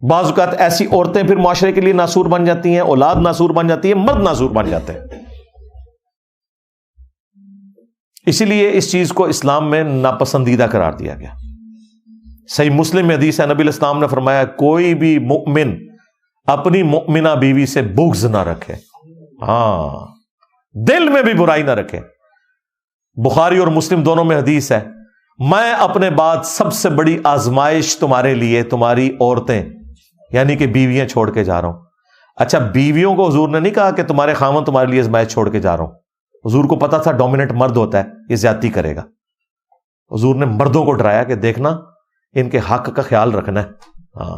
بعض اوقات ایسی عورتیں پھر معاشرے کے لیے ناسور بن جاتی ہیں, اولاد ناسور بن جاتی ہے, مرد ناسور بن جاتے ہیں. اسی لیے اس چیز کو اسلام میں ناپسندیدہ قرار دیا گیا. صحیح مسلم میں حدیث ہے, نبی علیہ السلام نے فرمایا کوئی بھی مؤمن اپنی مؤمنہ بیوی سے بغض نہ رکھے, ہاں دل میں بھی برائی نہ رکھے. بخاری اور مسلم دونوں میں حدیث ہے, میں اپنے بعد سب سے بڑی آزمائش تمہارے لیے تمہاری عورتیں یعنی کہ بیویاں چھوڑ کے جا رہا ہوں. اچھا بیویوں کو حضور نے نہیں کہا کہ تمہارے خاوند تمہارے لیے آزمائش چھوڑ کے جا رہا ہوں. حضور کو پتا تھا ڈومیننٹ مرد ہوتا ہے, یہ زیادتی کرے گا. حضور نے مردوں کو ڈرایا کہ دیکھنا ان کے حق کا خیال رکھنا ہے. ہاں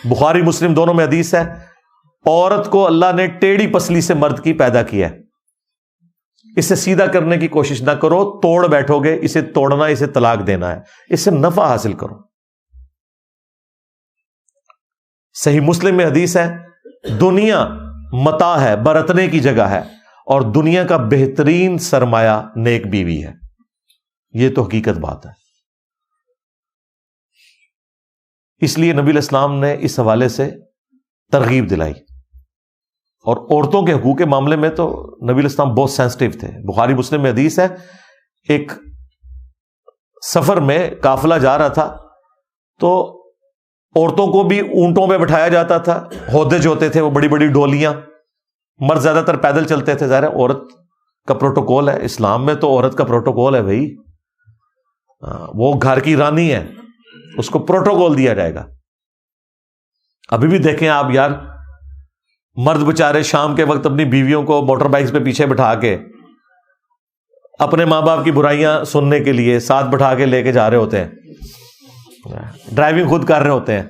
بخاری مسلم دونوں میں حدیث ہے, عورت کو اللہ نے ٹیڑھی پسلی سے مرد کی پیدا کیا ہے, اسے سیدھا کرنے کی کوشش نہ کرو, توڑ بیٹھو گے, اسے توڑنا, اسے طلاق دینا ہے, اس سے نفع حاصل کرو. صحیح مسلم میں حدیث ہے, دنیا متاع ہے, برتنے کی جگہ ہے, اور دنیا کا بہترین سرمایہ نیک بیوی ہے. یہ تو حقیقت بات ہے. اس لیے نبی علیہ السلام نے اس حوالے سے ترغیب دلائی. اور عورتوں کے حقوق کے معاملے میں تو نبی علیہ السلام بہت سینسٹیو تھے. بخاری مسلم میں حدیث ہے, ایک سفر میں قافلہ جا رہا تھا, تو عورتوں کو بھی اونٹوں پہ بٹھایا جاتا تھا، ہودج ہوتے تھے وہ بڑی بڑی ڈولیاں، مرد زیادہ تر پیدل چلتے تھے. ظاہر ہے عورت کا پروٹوکول ہے، اسلام میں تو عورت کا پروٹوکول ہے بھائی، وہ گھر کی رانی ہے، اس کو پروٹوکول دیا جائے گا. ابھی بھی دیکھیں آپ یار، مرد بےچارے شام کے وقت اپنی بیویوں کو موٹر بائکس پہ پیچھے بٹھا کے اپنے ماں باپ کی برائیاں سننے کے لیے ساتھ بٹھا کے لے کے جا رہے ہوتے ہیں، ڈرائیونگ خود کر رہے ہوتے ہیں،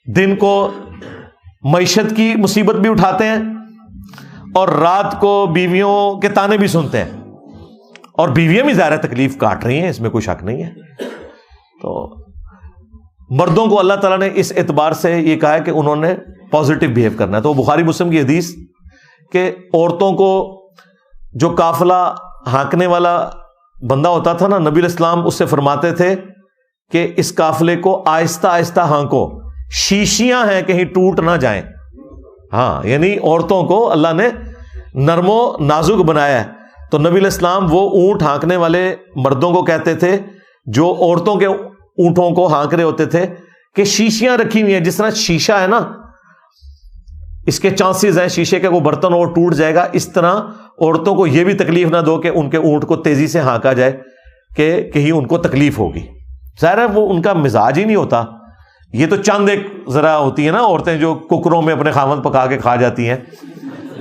دن کو معیشت کی مصیبت بھی اٹھاتے ہیں اور رات کو بیویوں کے تانے بھی سنتے ہیں، اور بیویاں بھی ظاہر تکلیف کاٹ رہی ہیں، اس میں کوئی شک نہیں ہے. تو مردوں کو اللہ تعالیٰ نے اس اعتبار سے یہ کہا ہے کہ انہوں نے پازیٹیو بہیو کرنا ہے. تو بخاری مسلم کی حدیث کہ عورتوں کو جو قافلہ ہانکنے والا بندہ ہوتا تھا نا، نبی علیہ السلام اس سے فرماتے تھے کہ اس قافلے کو آہستہ آہستہ ہانکو، شیشیاں ہیں کہیں ٹوٹ نہ جائیں. ہاں، یعنی عورتوں کو اللہ نے نرم و نازک بنایا ہے. تو نبی علیہ السلام وہ اونٹ ہانکنے والے مردوں کو کہتے تھے جو عورتوں کے اونٹوں کو ہانک رہے ہوتے تھے کہ شیشیاں رکھی ہوئی ہیں، جس طرح شیشہ ہے نا، اس کے چانسز ہیں شیشے کا کوئی برتن ہو ٹوٹ جائے گا، اس طرح عورتوں کو یہ بھی تکلیف نہ دو کہ ان کے اونٹ کو تیزی سے ہانکا جائے کہ کہیں ان کو تکلیف ہوگی. ظاہر ہے وہ ان کا مزاج ہی نہیں ہوتا. یہ تو چند ایک ذرا ہوتی ہیں نا عورتیں جو ککروں میں اپنے خامند پکا کے کھا جاتی ہیں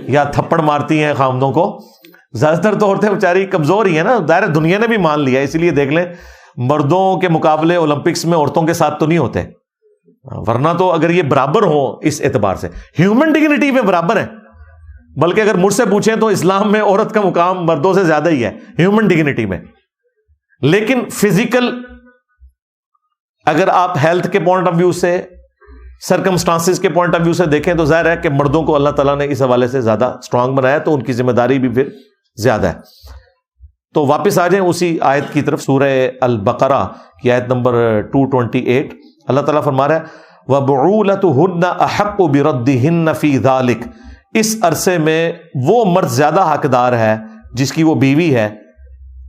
یا تھپڑ مارتی ہیں خامدوں کو. زیادہ تر تو عورتیں بیچاری کمزور ہی ہیں نا، ظاہر دنیا نے بھی مان لیا. اسی لیے دیکھ لیں مردوں کے مقابلے اولمپکس میں عورتوں کے ساتھ تو نہیں ہوتے، ورنہ تو اگر یہ برابر ہو اس اعتبار سے ہیومن ڈگنیٹی میں برابر ہے. بلکہ اگر مجھ سے پوچھیں تو اسلام میں عورت کا مقام مردوں سے زیادہ ہی ہے ہیومن ڈگنیٹی میں. لیکن فزیکل اگر آپ ہیلتھ کے پوائنٹ آف ویو سے، سرکمسٹانسز کے پوائنٹ آف ویو سے دیکھیں تو ظاہر ہے کہ مردوں کو اللہ تعالیٰ نے اس حوالے سے زیادہ اسٹرانگ بنایا، تو ان کی ذمہ داری بھی پھر زیادہ ہے. تو واپس آ جائیں اسی آیت کی طرف، سورہ البقرہ کی آیت نمبر 228. اللہ تعالیٰ فرما رہا ہے وَبُعُولَتُهُنَّ أَحَقُّ بِرَدِّهِنَّ فِي ذَلِكَ، اس عرصے میں وہ مرد زیادہ حقدار ہے جس کی وہ بیوی ہے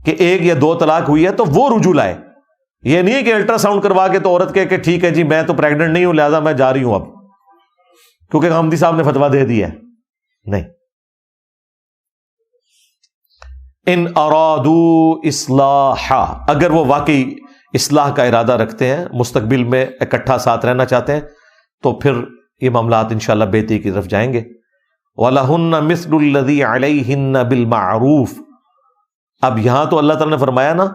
کہ ایک یا دو طلاق ہوئی ہے تو وہ رجوع لائے. یہ نہیں ہے کہ الٹرا ساؤنڈ کروا کے تو عورت کہے کہ ٹھیک ہے جی میں تو پریگننٹ نہیں ہوں لہذا میں جا رہی ہوں اب کیونکہ غامدی صاحب نے فتویٰ دے دیا ہے. نہیں، ان ارادوا اصلاحا، اگر وہ واقعی اصلاح کا ارادہ رکھتے ہیں، مستقبل میں اکٹھا ساتھ رہنا چاہتے ہیں، تو پھر یہ معاملات انشاءاللہ بہتری کی طرف جائیں گے. وَلَهُنَّ مِثْلُ الَّذِي عَلَيْهِنَّ بِالْمَعْرُوفِ. اب یہاں تو اللہ تعالیٰ نے فرمایا نا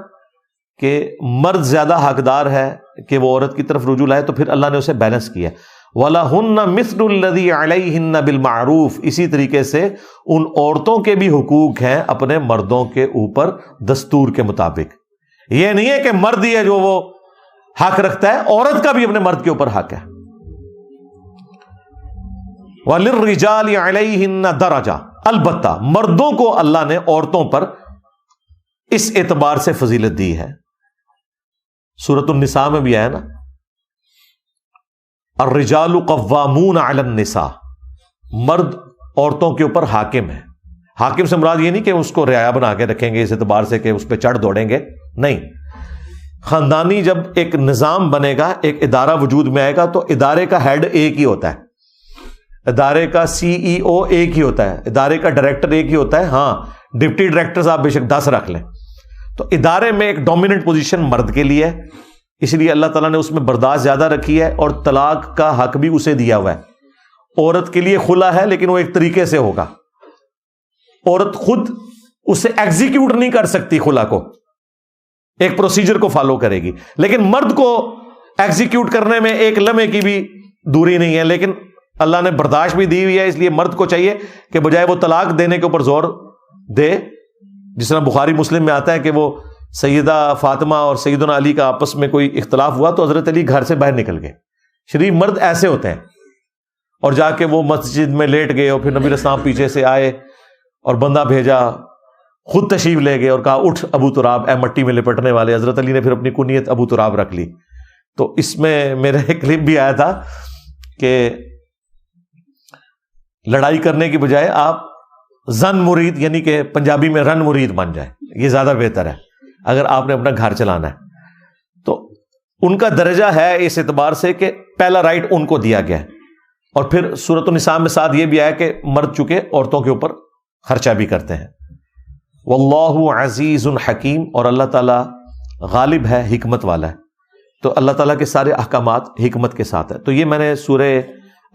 کہ مرد زیادہ حقدار ہے کہ وہ عورت کی طرف رجوع لائے، تو پھر اللہ نے اسے بیلنس کیا. وَلَهُنَّ مِثْلُ الَّذِي عَلَيْهِنَّ بِالْمَعْرُوفِ. اسی طریقے سے ان عورتوں کے بھی حقوق ہیں اپنے مردوں کے اوپر دستور کے مطابق. یہ نہیں ہے کہ مرد ہی ہے جو وہ حق رکھتا ہے، عورت کا بھی اپنے مرد کے اوپر حق ہے. وَلِلرِّجَالِ عَلَيْهِنَّ دَرَجَةٌ، البتہ مردوں کو اللہ نے عورتوں پر اس اعتبار سے فضیلت دی ہے. سورۃ النساء میں بھی آیا نا الرجال قوامون علی النساء، مرد عورتوں کے اوپر حاکم ہے. حاکم سے مراد یہ نہیں کہ اس کو رعایا بنا کے رکھیں گے اس اعتبار سے کہ اس پہ چڑھ دوڑیں گے، نہیں. خاندانی جب ایک نظام بنے گا، ایک ادارہ وجود میں آئے گا تو ادارے کا ہیڈ ایک ہی ہوتا ہے، ادارے کا سی ای او ایک ہی ہوتا ہے، ادارے کا ڈائریکٹر ایک ہی ہوتا ہے. ہاں ڈپٹی ڈائریکٹرز آپ بے شک 10 رکھ لیں. تو ادارے میں ایک ڈومیننٹ پوزیشن مرد کے لیے ہے، اس لیے اللہ تعالیٰ نے اس میں برداشت زیادہ رکھی ہے اور طلاق کا حق بھی اسے دیا ہوا ہے. عورت کے لیے خلا ہے لیکن وہ ایک طریقے سے ہوگا، عورت خود اسے ایگزیکیوٹ نہیں کر سکتی، خلا کو ایک پروسیجر کو فالو کرے گی، لیکن مرد کو ایگزیکیوٹ کرنے میں ایک لمحے کی بھی دوری نہیں ہے. لیکن اللہ نے برداشت بھی دی ہوئی ہے، اس لیے مرد کو چاہیے کہ بجائے وہ طلاق دینے کے اوپر زور دے، جس طرح بخاری مسلم میں آتا ہے کہ وہ سیدہ فاطمہ اور سیدنا علی کا آپس میں کوئی اختلاف ہوا تو حضرت علی گھر سے باہر نکل گئے. شریف مرد ایسے ہوتے ہیں، اور جا کے وہ مسجد میں لیٹ گئے اور پھر نبی علیہ السلام پیچھے سے آئے اور بندہ بھیجا، خود تشریف لے گئے اور کہا اٹھ ابو تراب، اے مٹی میں لپٹنے والے. حضرت علی نے پھر اپنی کنیت ابو تراب رکھ لی. تو اس میں میرا ایک کلپ بھی آیا تھا کہ لڑائی کرنے کی بجائے آپ زن مرید، یعنی کہ پنجابی میں رن مرید بن جائے، یہ زیادہ بہتر ہے اگر آپ نے اپنا گھر چلانا ہے. تو ان کا درجہ ہے اس اعتبار سے کہ پہلا رائٹ ان کو دیا گیا ہے. اور پھر سورۃ النساء میں ساتھ یہ بھی آیا کہ مرد چکے عورتوں کے اوپر خرچہ بھی کرتے ہیں. واللہ عزیز حکیم، اور اللہ تعالیٰ غالب ہے، حکمت والا ہے. تو اللہ تعالیٰ کے سارے احکامات حکمت کے ساتھ ہے. تو یہ میں نے سورہ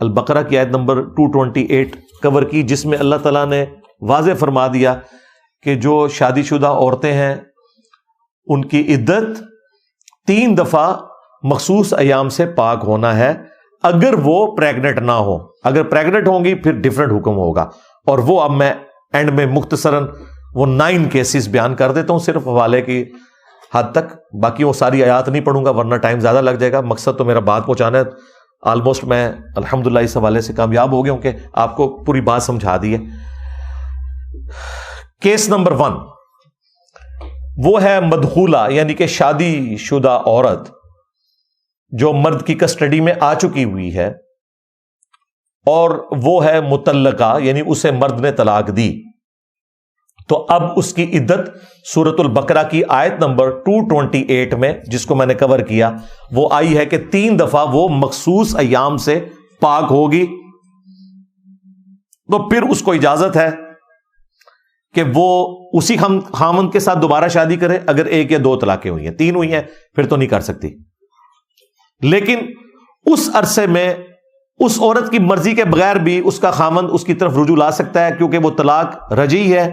البقرہ کی آیت نمبر 228 کور کی، جس میں اللہ تعالیٰ نے واضح فرما دیا کہ جو شادی شدہ عورتیں ہیں ان کی عدت 3 دفعہ مخصوص ایام سے پاک ہونا ہے، اگر وہ پریگنٹ نہ ہو. اگر پریگنٹ ہوں گی پھر ڈیفرنٹ حکم ہوگا. اور وہ اب میں اینڈ میں مختصراً وہ 9 کیسز بیان کر دیتا ہوں صرف حوالے کی حد تک. باقی وہ ساری آیات نہیں پڑھوں گا ورنہ ٹائم زیادہ لگ جائے گا. مقصد تو میرا بات پہنچانا ہے. آلموسٹ میں الحمدللہ اس حوالے سے کامیاب ہو گیا ہوں کہ آپ کو پوری بات سمجھا دی ہے. کیس نمبر 1 وہ ہے مدخولہ، یعنی کہ شادی شدہ عورت جو مرد کی کسٹڈی میں آ چکی ہوئی ہے اور وہ ہے مطلقہ، یعنی اسے مرد نے طلاق دی. تو اب اس کی عدت سورۃ البقرہ کی آیت نمبر 228 میں، جس کو میں نے کور کیا، وہ آئی ہے کہ 3 دفعہ وہ مخصوص ایام سے پاک ہوگی. تو پھر اس کو اجازت ہے کہ وہ اسی خامند کے ساتھ دوبارہ شادی کرے. اگر 1 یا 2 طلاقیں ہوئی ہیں، 3 ہوئی ہیں پھر تو نہیں کر سکتی. لیکن اس عرصے میں اس عورت کی مرضی کے بغیر بھی اس کا خامند اس کی طرف رجوع لا سکتا ہے، کیونکہ وہ طلاق رجعی ہے،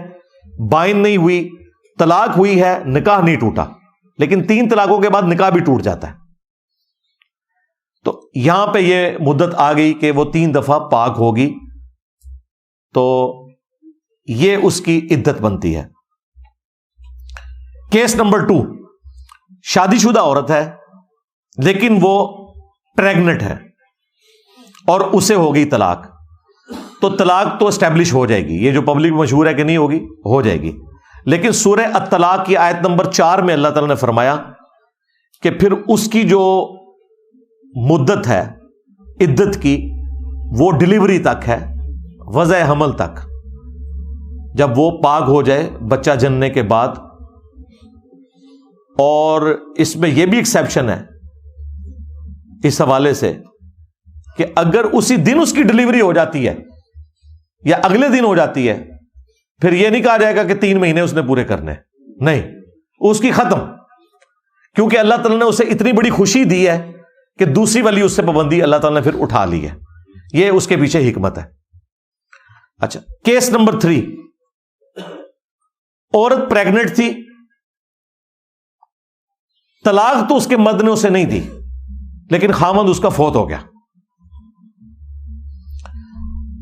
بائن نہیں ہوئی، طلاق ہوئی ہے، نکاح نہیں ٹوٹا. لیکن 3 طلاقوں کے بعد نکاح بھی ٹوٹ جاتا ہے. تو یہاں پہ یہ مدت آ گئی کہ وہ 3 دفعہ پاک ہوگی، تو یہ اس کی عدت بنتی ہے. کیس نمبر 2 شادی شدہ عورت ہے لیکن وہ پریگنٹ ہے اور اسے ہو گئی طلاق. تو طلاق تو اسٹیبلش ہو جائے گی، یہ جو پبلک مشہور ہے کہ نہیں ہوگی، ہو جائے گی. لیکن سورہ الطلاق کی آیت نمبر 4 میں اللہ تعالیٰ نے فرمایا کہ پھر اس کی جو مدت ہے عدت کی وہ ڈیلیوری تک ہے، وضع حمل تک. جب وہ پاک ہو جائے بچہ جننے کے بعد. اور اس میں یہ بھی ایکسیپشن ہے اس حوالے سے کہ اگر اسی دن اس کی ڈیلیوری ہو جاتی ہے یا اگلے دن ہو جاتی ہے، پھر یہ نہیں کہا جائے گا کہ 3 مہینے اس نے پورے کرنے، نہیں، اس کی ختم. کیونکہ اللہ تعالیٰ نے اسے اتنی بڑی خوشی دی ہے کہ دوسری والی اس سے پابندی اللہ تعالیٰ نے پھر اٹھا لی ہے. یہ اس کے پیچھے حکمت ہے. اچھا، کیس نمبر 3 عورت پریگنٹ تھی، طلاق تو اس کے مرد نے اسے نہیں دی لیکن خامند اس کا فوت ہو گیا.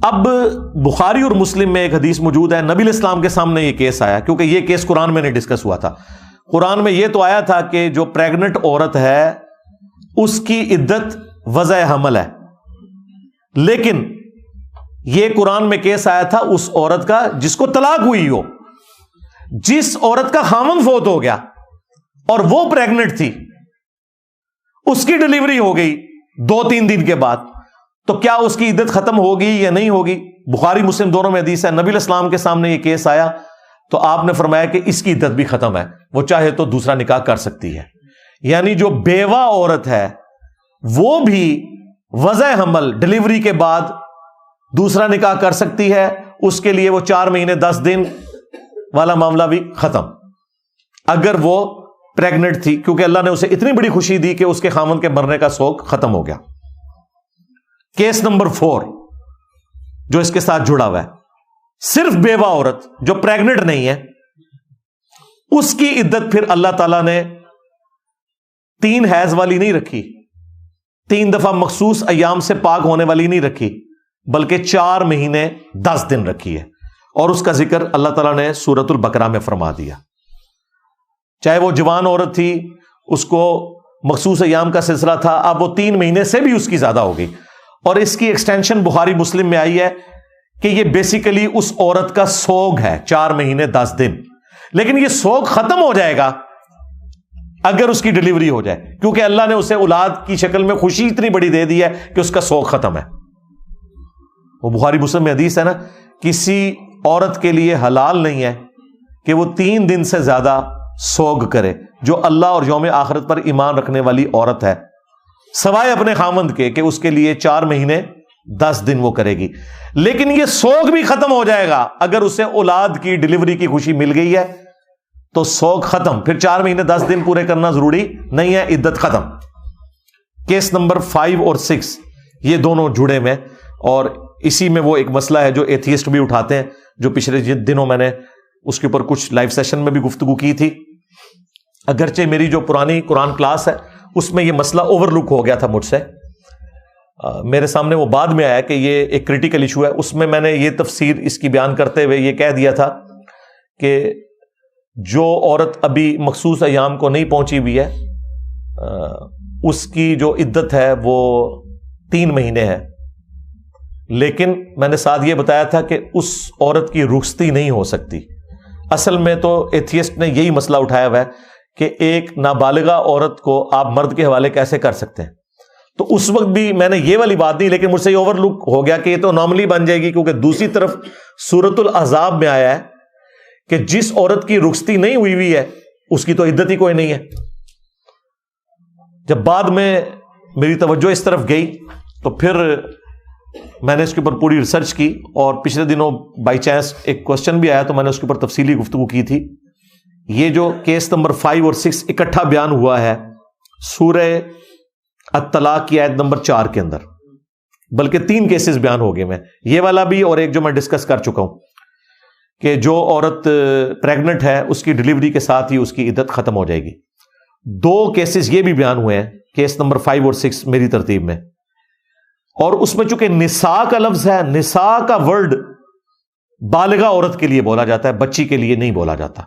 اب بخاری اور مسلم میں ایک حدیث موجود ہے، نبی علیہ السلام کے سامنے یہ کیس آیا، کیونکہ یہ کیس قرآن میں نہیں ڈسکس ہوا تھا. قرآن میں یہ تو آیا تھا کہ جو پریگنٹ عورت ہے اس کی عدت وضع حمل ہے. لیکن یہ قرآن میں کیس آیا تھا اس عورت کا جس کو طلاق ہوئی ہو، جس عورت کا خامند فوت ہو گیا اور وہ پریگنٹ تھی، اس کی ڈیلیوری ہو گئی 2-3 دن کے بعد. تو کیا اس کی عدت ختم ہوگی یا نہیں ہوگی؟ بخاری مسلم دونوں میں حدیث ہے. نبی علیہ السلام کے سامنے یہ کیس آیا تو آپ نے فرمایا کہ اس کی عدت بھی ختم ہے، وہ چاہے تو دوسرا نکاح کر سکتی ہے. یعنی جو بیوہ عورت ہے وہ بھی وضع حمل ڈیلیوری کے بعد دوسرا نکاح کر سکتی ہے. اس کے لیے وہ 4 مہینے 10 دن والا معاملہ بھی ختم، اگر وہ پریگنٹ تھی، کیونکہ اللہ نے اسے اتنی بڑی خوشی دی کہ اس کے خامن کے مرنے کا شوق ختم ہو گیا. کیس نمبر 4 جو اس کے ساتھ جڑا ہوا ہے، صرف بیوہ عورت جو پریگنٹ نہیں ہے، اس کی عدت پھر اللہ تعالیٰ نے 3 حیض والی نہیں رکھی، 3 دفعہ مخصوص ایام سے پاک ہونے والی نہیں رکھی، بلکہ 4 مہینے 10 دن رکھی ہے. اور اس کا ذکر اللہ تعالیٰ نے سورۃ البقرہ میں فرما دیا. چاہے وہ جوان عورت تھی، اس کو مخصوص ایام کا سلسلہ تھا، اب وہ 3 مہینے سے بھی اس کی زیادہ ہو گئی. اور اس کی ایکسٹینشن بخاری مسلم میں آئی ہے کہ یہ بیسیکلی اس عورت کا سوگ ہے 4 مہینے 10 دن. لیکن یہ سوگ ختم ہو جائے گا اگر اس کی ڈیلیوری ہو جائے، کیونکہ اللہ نے اسے اولاد کی شکل میں خوشی اتنی بڑی دے دی ہے کہ اس کا سوگ ختم ہے. وہ بخاری مسلم میں حدیث ہے نا، کسی عورت کے لیے حلال نہیں ہے کہ وہ 3 دن سے زیادہ سوگ کرے، جو اللہ اور یوم آخرت پر ایمان رکھنے والی عورت ہے، سوائے اپنے خامند کے کہ اس کے لیے 4 مہینے 10 دن وہ کرے گی، لیکن یہ سوگ بھی ختم ہو جائے گا اگر اسے اولاد کی ڈلیوری کی خوشی مل گئی ہے تو سوگ ختم، پھر 4 مہینے 10 دن پورے کرنا ضروری نہیں ہے، عدت ختم۔ کیس نمبر 5 اور 6 یہ دونوں جڑے ہوئے، اور اسی میں وہ ایک مسئلہ ہے جو ایتھیسٹ بھی اٹھاتے ہیں، جو پچھلے دنوں میں نے اس کے اوپر کچھ لائیو سیشن میں بھی گفتگو کی تھی، اگرچہ میری جو پرانی قرآن کلاس ہے اس میں یہ مسئلہ اوور لک ہو گیا تھا مجھ سے، میرے سامنے وہ بعد میں آیا کہ یہ ایک کریٹیکل ایشو ہے۔ اس میں میں نے یہ تفسیر اس کی بیان کرتے ہوئے یہ کہہ دیا تھا کہ جو عورت ابھی مخصوص ایام کو نہیں پہنچی ہوئی ہے اس کی جو عدت ہے وہ 3 مہینے ہے، لیکن میں نے ساتھ یہ بتایا تھا کہ اس عورت کی رخصتی نہیں ہو سکتی۔ اصل میں تو ایتھیسٹ نے یہی مسئلہ اٹھایا ہوا ہے کہ ایک نابالغہ عورت کو آپ مرد کے حوالے کیسے کر سکتے ہیں، تو اس وقت بھی میں نے یہ والی بات نہیں، لیکن مجھ سے یہ اوور لک ہو گیا کہ یہ تو نارملی بن جائے گی، کیونکہ دوسری طرف سورۃ الاحزاب میں آیا ہے کہ جس عورت کی رخصتی نہیں ہوئی ہے اس کی تو عدت ہی کوئی نہیں ہے۔ جب بعد میں میری توجہ اس طرف گئی تو پھر میں نے اس کے اوپر پوری ریسرچ کی، اور پچھلے دنوں بائی چانس ایک کوشچن بھی آیا تو میں نے اس کے اوپر تفصیلی گفتگو کی تھی۔ یہ جو کیس نمبر 5 اور 6 اکٹھا بیان ہوا ہے سورہ الطلاق کی آیت نمبر 4 کے اندر، بلکہ 3 کیسز بیان ہو گئے میں، یہ والا بھی اور ایک جو میں ڈسکس کر چکا ہوں کہ جو عورت پریگننٹ ہے اس کی ڈلیوری کے ساتھ ہی اس کی عدت ختم ہو جائے گی۔ 2 کیسز یہ بھی بیان ہوئے ہیں کیس نمبر 5 اور 6 میری ترتیب میں، اور اس میں چونکہ نساء کا لفظ ہے، نساء کا ورڈ بالغہ عورت کے لیے بولا جاتا ہے، بچی کے لیے نہیں بولا جاتا،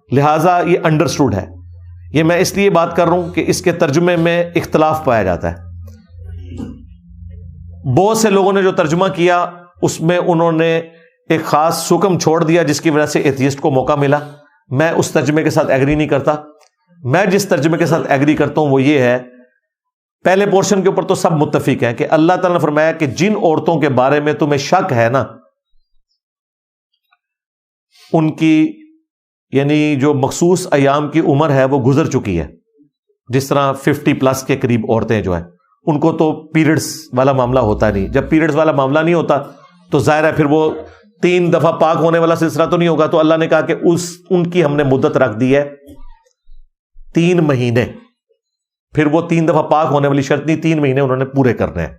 لہٰذا یہ انڈرسٹوڈ ہے۔ یہ میں اس لیے بات کر رہا ہوں کہ اس کے ترجمے میں اختلاف پایا جاتا ہے۔ بہت سے لوگوں نے جو ترجمہ کیا اس میں انہوں نے ایک خاص حکم چھوڑ دیا جس کی وجہ سے ایتھیسٹ کو موقع ملا، میں اس ترجمے کے ساتھ ایگری نہیں کرتا۔ میں جس ترجمے کے ساتھ ایگری کرتا ہوں وہ یہ ہے، پہلے پورشن کے اوپر تو سب متفق ہیں کہ اللہ تعالیٰ نے فرمایا کہ جن عورتوں کے بارے میں تمہیں شک ہے نا، ان کی یعنی جو مخصوص ایام کی عمر ہے وہ گزر چکی ہے، جس طرح 50+ کے قریب عورتیں جو ہیں ان کو تو پیریڈز والا معاملہ ہوتا نہیں، جب پیریڈز والا معاملہ نہیں ہوتا تو ظاہر ہے پھر وہ 3 دفعہ پاک ہونے والا سلسلہ تو نہیں ہوگا، تو اللہ نے کہا کہ ان کی ہم نے مدت رکھ دی ہے 3 مہینے، پھر وہ 3 دفعہ پاک ہونے والی شرط نہیں، 3 مہینے انہوں نے پورے کرنے ہیں۔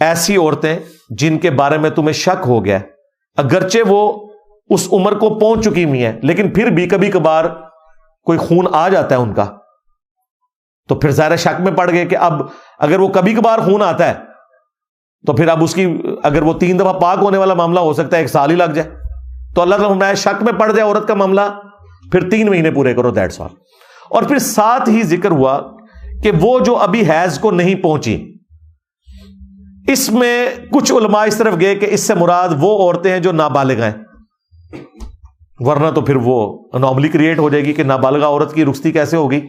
ایسی عورتیں جن کے بارے میں تمہیں شک ہو گیا، اگرچہ وہ اس عمر کو پہنچ چکی ہوئی ہیں لیکن پھر بھی کبھی کبھار کوئی خون آ جاتا ہے ان کا، تو پھر ظاہر شک میں پڑ گئے کہ اب اگر وہ کبھی کبھار خون آتا ہے تو پھر اب اس کی اگر وہ 3 دفعہ پاک ہونے والا معاملہ ہو سکتا ہے 1 سال ہی لگ جائے، تو اللہ تعالیٰ فرمایا شک میں پڑ جائے عورت کا معاملہ پھر 3 مہینے پورے کرو، دیٹس آل۔ اور پھر ساتھ ہی ذکر ہوا کہ وہ جو ابھی حیض کو نہیں پہنچی، اس میں کچھ علماء اس طرف گئے کہ اس سے مراد وہ عورتیں ہیں جو نابالغ ہیں، ورنہ تو پھر وہ انوملی کریٹ ہو جائے گی کہ نابالغہ عورت کی رخصتی کیسے ہوگی۔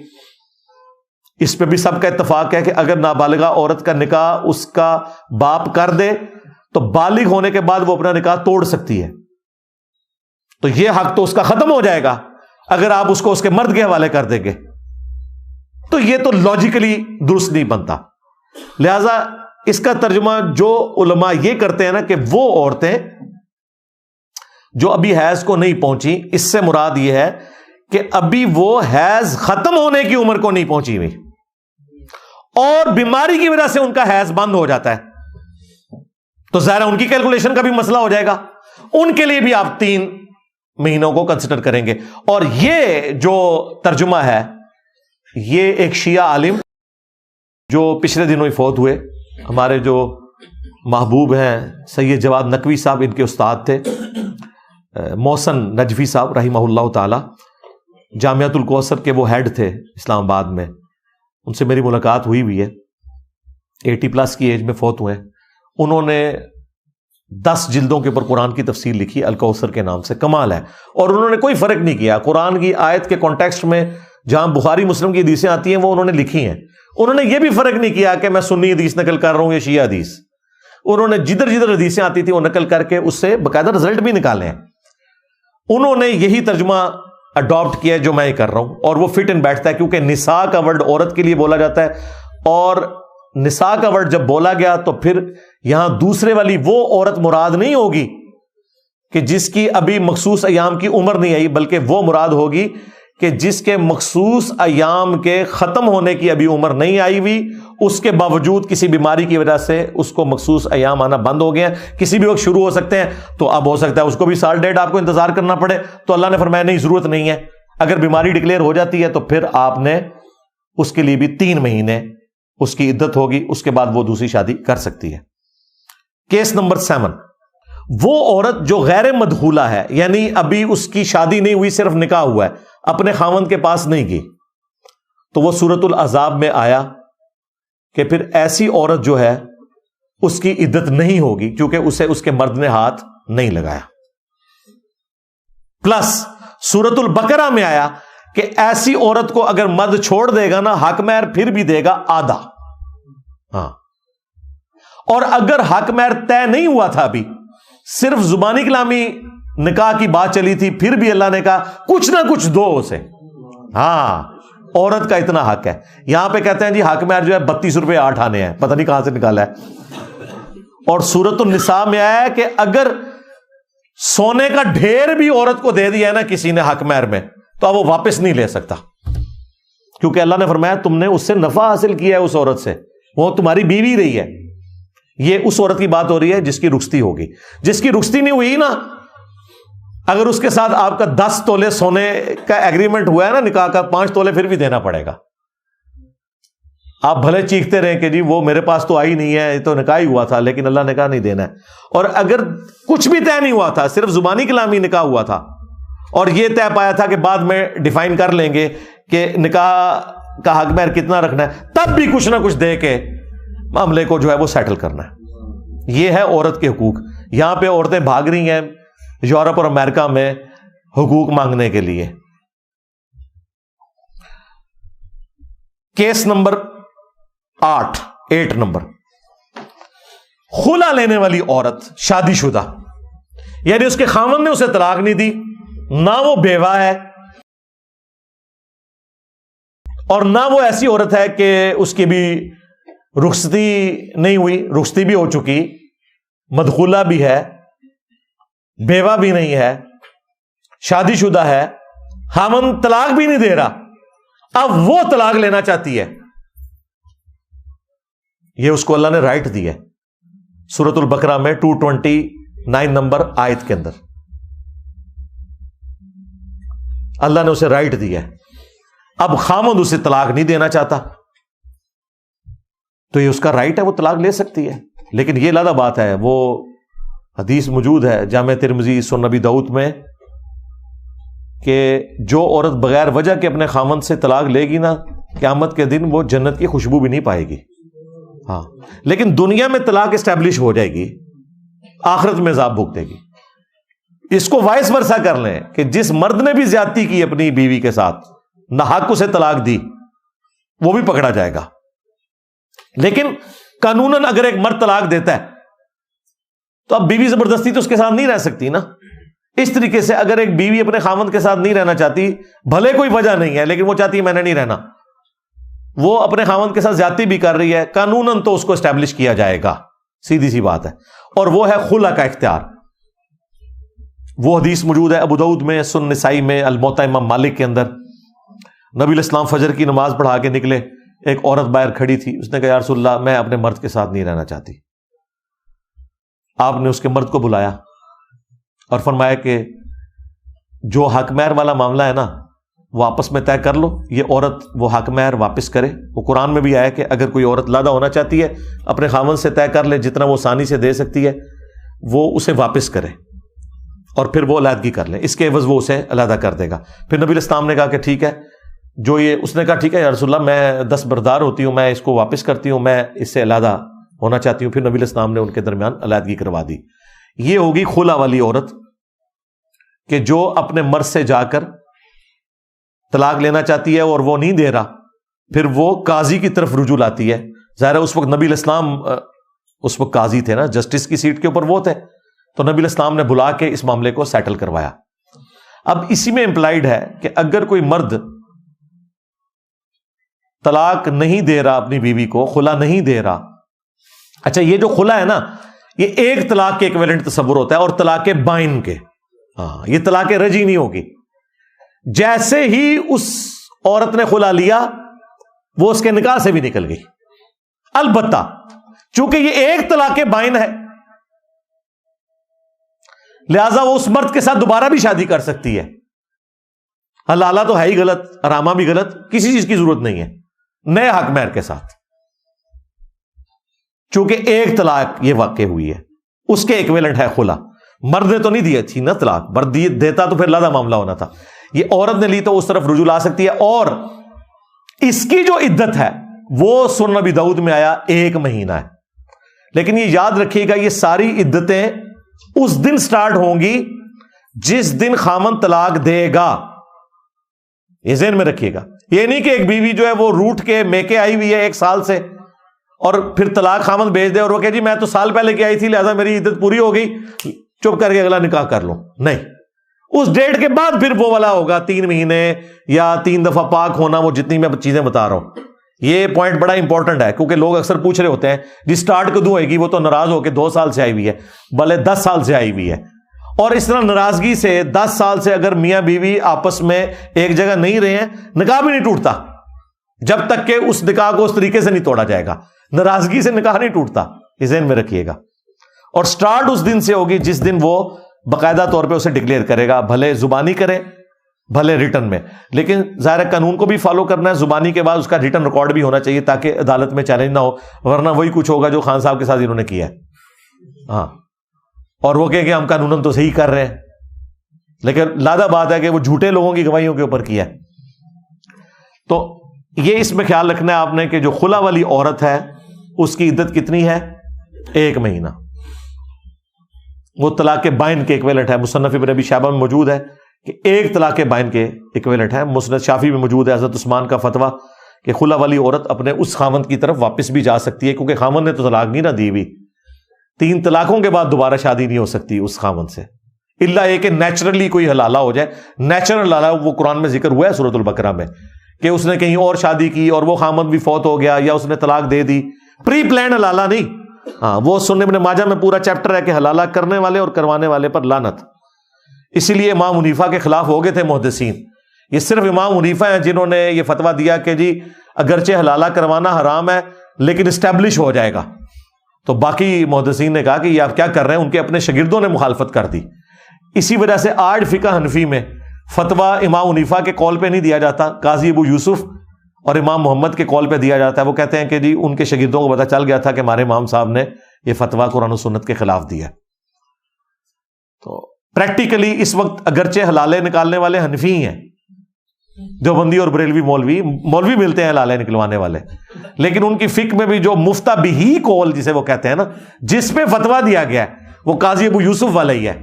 اس پہ بھی سب کا اتفاق ہے کہ اگر نابالغہ عورت کا نکاح اس کا باپ کر دے تو بالغ ہونے کے بعد وہ اپنا نکاح توڑ سکتی ہے، تو یہ حق تو اس کا ختم ہو جائے گا اگر آپ اس کو اس کے مرد کے حوالے کر دیں گے، تو یہ تو لاجیکلی درست نہیں بنتا۔ لہذا اس کا ترجمہ جو علماء یہ کرتے ہیں نا کہ وہ عورتیں جو ابھی حیض کو نہیں پہنچی، اس سے مراد یہ ہے کہ ابھی وہ حیض ختم ہونے کی عمر کو نہیں پہنچی ہوئی اور بیماری کی وجہ سے ان کا حیض بند ہو جاتا ہے، تو ظاہر ان کی کیلکولیشن کا بھی مسئلہ ہو جائے گا، ان کے لیے بھی آپ 3 مہینوں کو کنسیڈر کریں گے۔ اور یہ جو ترجمہ ہے یہ ایک شیعہ عالم جو پچھلے دنوں ہی فوت ہوئے، ہمارے جو محبوب ہیں سید جواد نقوی صاحب، ان کے استاد تھے محسن نجفی صاحب رحمہ اللہ تعالی، جامعۃ الکوثر کے وہ ہیڈ تھے اسلام آباد میں، ان سے میری ملاقات ہوئی ہے، 80+ کی ایج میں فوت ہوئے ہیں۔ انہوں نے 10 جلدوں کے اوپر قرآن کی تفسیر لکھی الکوثر کے نام سے، کمال ہے، اور انہوں نے کوئی فرق نہیں کیا قرآن کی آیت کے کانٹیکسٹ میں، جہاں بخاری مسلم کی حدیثیں آتی ہیں وہ انہوں نے لکھی ہیں، انہوں نے یہ بھی فرق نہیں کیا کہ میں سنی حدیث نقل کر رہا ہوں یا شیعہ حدیث، انہوں نے جدھر جدھر حدیثیں آتی تھی وہ نقل کر کے اس سے باقاعدہ رزلٹ بھی نکالے ہیں۔ انہوں نے یہی ترجمہ اڈاپٹ کیا ہے جو میں یہ کر رہا ہوں, اور وہ فٹ ان بیٹھتا ہے, کیونکہ نساء کا ورڈ عورت کے لیے بولا جاتا ہے, اور نساء کا ورڈ جب بولا گیا تو پھر یہاں دوسرے والی وہ عورت مراد نہیں ہوگی کہ جس کی ابھی مخصوص ایام کی عمر نہیں آئی, بلکہ وہ مراد ہوگی کہ جس کے مخصوص ایام کے ختم ہونے کی ابھی عمر نہیں آئی ہوئی, اس کے باوجود کسی بیماری کی وجہ سے اس کو مخصوص ایام آنا بند ہو گئے ہیں, کسی بھی وقت شروع ہو سکتے ہیں, تو اب ہو سکتا ہے اس کو بھی سال ڈیڑھ آپ کو انتظار کرنا پڑے. تو اللہ نے فرمایا نہیں, ضرورت نہیں ہے, اگر بیماری ڈکلیئر ہو جاتی ہے تو پھر آپ نے اس کے لیے بھی 3 مہینے اس کی عدت ہوگی, اس کے بعد وہ دوسری شادی کر سکتی ہے. کیس نمبر 7, وہ عورت جو غیر مدخولہ ہے, یعنی ابھی اس کی شادی نہیں ہوئی, صرف نکاح ہوا ہے, اپنے خاوند کے پاس نہیں گئی, تو وہ سورۃ الاحزاب میں آیا کہ پھر ایسی عورت جو ہے اس کی عدت نہیں ہوگی, کیونکہ اسے اس کے مرد نے ہاتھ نہیں لگایا. پلس سورۃ البقرہ میں آیا کہ ایسی عورت کو اگر مرد چھوڑ دے گا نا, حق مہر پھر بھی دے گا آدھا. ہاں, اور اگر حق مہر طے نہیں ہوا تھا, ابھی صرف زبانی کلامی نکاح کی بات چلی تھی, پھر بھی اللہ نے کہا کچھ نہ کچھ دو اسے. ہاں, عورت کا اتنا حق ہے. یہاں پہ کہتے ہیں جی حق مہر جو ہے 32 روپے 8 آنے ہیں, پتہ نہیں کہاں سے نکالا ہے. اور سورۃ النساء میں آیا ہے کہ اگر سونے کا ڈھیر بھی عورت کو دے دیا ہے نا کسی نے حق مہر میں, تو اب وہ واپس نہیں لے سکتا, کیونکہ اللہ نے فرمایا تم نے اس سے نفع حاصل کیا ہے, اس عورت سے, وہ تمہاری بیوی رہی ہے. یہ اس عورت کی بات ہو رہی ہے جس کی رخصتی ہوگی. جس کی رخصتی نہیں ہوئی نا, اگر اس کے ساتھ آپ کا 10 تولے سونے کا ایگریمنٹ ہوا ہے نا نکاح کا, 5 تولے پھر بھی دینا پڑے گا. آپ بھلے چیختے رہیں کہ جی وہ میرے پاس تو آئی نہیں ہے, یہ تو نکاح ہی ہوا تھا, لیکن اللہ نے کہا نہیں دینا ہے. اور اگر کچھ بھی طے نہیں ہوا تھا, صرف زبانی کلامی نکاح ہوا تھا, اور یہ طے پایا تھا کہ بعد میں ڈیفائن کر لیں گے کہ نکاح کا حق مہر کتنا رکھنا ہے, تب بھی کچھ نہ کچھ دے کے معاملے کو جو ہے وہ سیٹل کرنا ہے. یہ ہے عورت کے حقوق. یہاں پہ عورتیں بھاگ رہی ہیں یورپ اور امریکہ میں حقوق مانگنے کے لیے. کیس نمبر 8 نمبر, خلا لینے والی عورت شادی شدہ, یعنی اس کے خاوند نے اسے طلاق نہیں دی, نہ وہ بیوہ ہے, اور نہ وہ ایسی عورت ہے کہ اس کی بھی رخصتی نہیں ہوئی, رخصتی بھی ہو چکی, مدخولہ بھی ہے, بیوہ بھی نہیں ہے, شادی شدہ ہے, خاوند طلاق بھی نہیں دے رہا, اب وہ طلاق لینا چاہتی ہے. یہ اس کو اللہ نے رائٹ دی ہے سورۃ البقرہ میں 229 نمبر آیت کے اندر. اللہ نے اسے رائٹ دی ہے. اب خاوند اسے طلاق نہیں دینا چاہتا, تو یہ اس کا رائٹ ہے, وہ طلاق لے سکتی ہے. لیکن یہ علیحدہ بات ہے, وہ حدیث موجود ہے جامع ترمذی سنن نبی داؤد میں کہ جو عورت بغیر وجہ کے اپنے خاوند سے طلاق لے گی نا, قیامت کے دن وہ جنت کی خوشبو بھی نہیں پائے گی. ہاں, لیکن دنیا میں طلاق اسٹیبلش ہو جائے گی, آخرت میں عذاب بھگتے گی. اس کو وائس ورسا کر لیں کہ جس مرد نے بھی زیادتی کی اپنی بیوی کے ساتھ, ناحق اسے طلاق دی, وہ بھی پکڑا جائے گا. لیکن قانوناً اگر ایک مرد طلاق دیتا ہے تو اب بیوی زبردستی تو اس کے ساتھ نہیں رہ سکتی نا. اس طریقے سے اگر ایک بیوی اپنے خاوند کے ساتھ نہیں رہنا چاہتی, بھلے کوئی وجہ نہیں ہے, لیکن وہ چاہتی ہے میں نے نہیں رہنا, وہ اپنے خاوند کے ساتھ زیادتی بھی کر رہی ہے, قانوناً تو اس کو اسٹیبلش کیا جائے گا, سیدھی سی بات ہے. اور وہ ہے خلا کا اختیار. وہ حدیث موجود ہے ابو داؤد میں, سنن نسائی میں, الموطا امام مالک کے اندر. نبی علیہ السلام فجر کی نماز پڑھا کے نکلے, ایک عورت باہر کھڑی تھی, اس نے کہا یا رسول اللہ میں اپنے مرد کے ساتھ نہیں رہنا چاہتی. آپ نے اس کے مرد کو بلایا اور فرمایا کہ جو حق مہر والا معاملہ ہے نا وہ آپس میں طے کر لو, یہ عورت وہ حق مہر واپس کرے. وہ قرآن میں بھی آیا کہ اگر کوئی عورت علیحدہ ہونا چاہتی ہے اپنے خاوند سے طے کر لے, جتنا وہ آسانی سے دے سکتی ہے وہ اسے واپس کرے, اور پھر وہ علیحدگی کر لیں, اس کے عوض وہ اسے علیحدہ کر دے گا. پھر نبی علیہ السلام نے کہا کہ ٹھیک ہے, جو یہ اس نے کہا ٹھیک ہے یا رسول اللہ میں دستبردار ہوتی ہوں, میں اس کو واپس کرتی ہوں, میں اس سے علیحدہ ہونا چاہتی ہوں. پھر نبی علیہ السلام نے ان کے درمیان علیحدگی کروا دی. یہ ہوگی خلا والی عورت کہ جو اپنے مرد سے جا کر طلاق لینا چاہتی ہے اور وہ نہیں دے رہا, پھر وہ قاضی کی طرف رجوع لاتی ہے. ظاہر ہے اس وقت نبی علیہ السلام اس وقت قاضی تھے نا, جسٹس کی سیٹ کے اوپر وہ تھے, تو نبی علیہ السلام نے بلا کے اس معاملے کو سیٹل کروایا. اب اسی میں امپلائڈ ہے کہ اگر کوئی مرد طلاق نہیں دے رہا اپنی بیوی کو، خلا نہیں دے رہا، اچھا یہ جو خلا ہے نا یہ ایک طلاق کے ایکویلنٹ تصور ہوتا ہے اور طلاق بائن کے، یہ طلاق رجعی نہیں ہوگی. جیسے ہی اس عورت نے خلا لیا وہ اس کے نکاح سے بھی نکل گئی، البتہ چونکہ یہ ایک طلاق بائن ہے لہذا وہ اس مرد کے ساتھ دوبارہ بھی شادی کر سکتی ہے. حلالہ تو ہے ہی غلط، حرامہ بھی غلط، کسی چیز کی ضرورت نہیں ہے، نئے حق مہر کے ساتھ، چونکہ ایک طلاق یہ واقع ہوئی ہے، اس کے ایکویلنٹ ہے خلا. مرد نے تو نہیں دی تھی نا طلاق، مرد دیتا تو پھر لادہ معاملہ ہونا تھا، یہ عورت نے لی تو اس طرف رجوع لا سکتی ہے. اور اس کی جو عدت ہے وہ سنن نبی داؤد میں آیا 1 مہینہ ہے. لیکن یہ یاد رکھیے گا یہ ساری عدتیں اس دن سٹارٹ ہوں گی جس دن خامن طلاق دے گا، یہ ذہن میں رکھیے گا. یہ نہیں کہ ایک بیوی جو ہے وہ روٹ کے میکے آئی ہوئی ہے 1 سال سے اور پھر طلاق خامن بھیج دے اور وہ کہ جی میں تو سال پہلے کی آئی تھی لہذا میری عدت پوری ہو گئی، چپ کر کے اگلا نکاح کر لو. نہیں، اس ڈیٹ کے بعد پھر وہ والا ہوگا 3 مہینے یا 3 دفعہ پاک ہونا، وہ جتنی میں چیزیں بتا رہا ہوں. یہ پوائنٹ بڑا امپورٹنٹ ہے کیونکہ لوگ اکثر پوچھ رہے ہوتے ہیں جی سٹارٹ کدوں ہوئے گی، وہ تو ناراض ہو کے 2 سال سے آئی ہوئی ہے، بھلے 10 سال سے آئی ہوئی ہے. اور اس طرح ناراضگی سے 10 سال سے اگر میاں بیوی آپس میں ایک جگہ نہیں رہے ہیں نکاح بھی نہیں ٹوٹتا جب تک کہ اس نکاح کو اس طریقے سے نہیں توڑا جائے گا. ناراضگی سے نکاح نہیں ٹوٹتا، یہ ذہن میں رکھیے گا. اور سٹارٹ اس دن سے ہوگی جس دن وہ باقاعدہ طور پہ اسے ڈکلیئر کرے گا، بھلے زبانی کرے بھلے ریٹن میں، لیکن ظاہر قانون کو بھی فالو کرنا ہے. زبانی کے بعد اس کا ریٹن ریکارڈ بھی ہونا چاہیے تاکہ عدالت میں چیلنج نہ ہو، ورنہ وہی کچھ ہوگا جو خان صاحب کے ساتھ انہوں نے کیا ہے. ہاں، اور وہ کہیں کہ ہم قانوناً تو صحیح کر رہے ہیں لیکن لادہ بات ہے کہ وہ جھوٹے لوگوں کی گواہیوں کے اوپر کیا ہے. تو یہ اس میں خیال رکھنا ہے آپ نے کہ جو خلا والی عورت ہے اس کی عدت کتنی ہے؟ 1 مہینہ. وہ طلاق بائن کے ایکویلنٹ ہے. مصنف ابن ابی شیبہ میں موجود ہے کہ 1 طلاق بائن کے ایکویلنٹ ہے. مسند شافعی میں موجود ہے حضرت عثمان کا فتویٰ کہ خلا والی عورت اپنے اس خاوند کی طرف واپس بھی جا سکتی ہے کیونکہ خاوند نے تو طلاق نہیں نہ دی ہوئی. 3 طلاقوں کے بعد دوبارہ شادی نہیں ہو سکتی اس خاوند سے، الا یہ کہ نیچرلی کوئی حلالہ ہو جائے. نیچرل حلالہ وہ قرآن میں ذکر ہوا ہے سورۃ البقرہ میں کہ اس نے کہیں اور شادی کی اور وہ خاوند بھی فوت ہو گیا یا اس نے طلاق دے دی. پری پلان حلالہ نہیں. ہاں، وہ سنن ابن ماجہ میں پورا چیپٹر ہے کہ حلالہ کرنے والے اور کروانے والے پر لعنت. اسی لیے امام حنیفہ کے خلاف ہو گئے تھے محدثین. یہ صرف امام حنیفہ ہیں جنہوں نے یہ فتویٰ دیا کہ جی اگرچہ حلالہ کروانا حرام ہے لیکن اسٹیبلش ہو جائے گا. تو باقی محدثین نے کہا کہ یہ آپ کیا کر رہے ہیں، ان کے اپنے شاگردوں نے مخالفت کر دی. اسی وجہ سے آج فقہ حنفی میں فتویٰ امام حنیفہ کے قول پہ نہیں دیا جاتا، قاضی ابو یوسف اور امام محمد کے قول پہ دیا جاتا ہے. وہ کہتے ہیں کہ جی ان کے شاگردوں کو پتہ چل گیا تھا کہ ہمارے امام صاحب نے یہ فتویٰ قرآن و سنت کے خلاف دیا. تو پریکٹیکلی اس وقت اگرچہ حلالے نکالنے والے حنفی ہیں، دیوبندی اور بریلوی مولوی ملتے ہیں حلالے نکلوانے والے، لیکن ان کی فقہ میں بھی جو مفتہ بہی قول جسے وہ کہتے ہیں نا، جس پہ فتویٰ دیا گیا ہے وہ قاضی ابو یوسف والا ہی ہے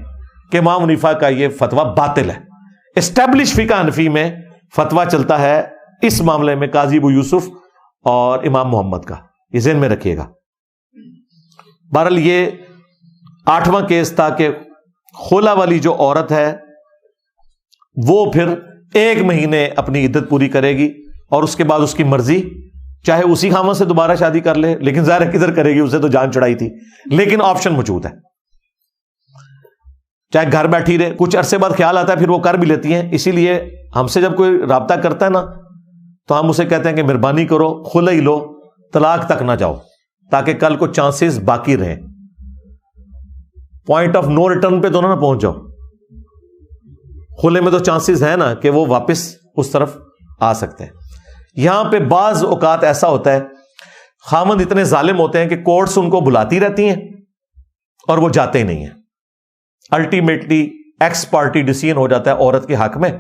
کہ امام حنیفہ کا یہ فتویٰ باطل ہے. اسٹیبلش فقہ حنفی میں فتویٰ چلتا ہے اس معاملے میں قاضی ابو یوسف اور امام محمد کا، یہ ذہن میں رکھیے گا. بہرحال یہ 8واں کیس تھا کہ خلا والی جو عورت ہے وہ پھر 1 مہینے اپنی عدت پوری کرے گی اور اس کے بعد اس کی مرضی، چاہے اسی خاوند سے دوبارہ شادی کر لے، لیکن ظاہر کدھر کرے گی، اسے تو جان چڑھائی تھی، لیکن آپشن موجود ہے. چاہے گھر بیٹھی رہے، کچھ عرصے بعد خیال آتا ہے پھر وہ کر بھی لیتی ہیں. اسی لیے ہم سے جب کوئی رابطہ کرتا ہے نا تو ہم اسے کہتے ہیں کہ مہربانی کرو خلا ہی لو، طلاق تک نہ جاؤ تاکہ کل کو چانسز باقی رہیں. پوائنٹ آف نو ریٹرن پہ تو نہ پہنچ جاؤ. خلے میں تو چانسز ہیں نا کہ وہ واپس اس طرف آ سکتے ہیں. یہاں پہ بعض اوقات ایسا ہوتا ہے خامند اتنے ظالم ہوتے ہیں کہ کورٹس ان کو بلاتی رہتی ہیں اور وہ جاتے ہی نہیں ہیں. الٹیمیٹلی ایکس پارٹی ڈیسیژن ہو جاتا ہے عورت کے حق میں.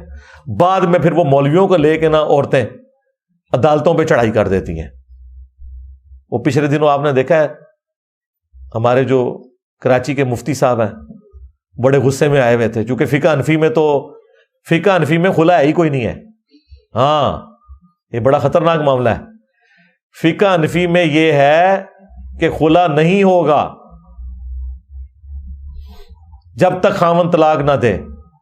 بعد میں پھر وہ مولویوں کو لے کے نا عورتیں عدالتوں پہ چڑھائی کر دیتی ہیں. وہ پچھلے دنوں آپ نے دیکھا ہے ہمارے جو کراچی کے مفتی صاحب ہیں بڑے غصے میں آئے ہوئے تھے چونکہ فقہ حنفی میں خلا ہی کوئی نہیں ہے. ہاں، یہ بڑا خطرناک معاملہ ہے. فقہ حنفی میں یہ ہے کہ خلا نہیں ہوگا جب تک خاوند طلاق نہ دے.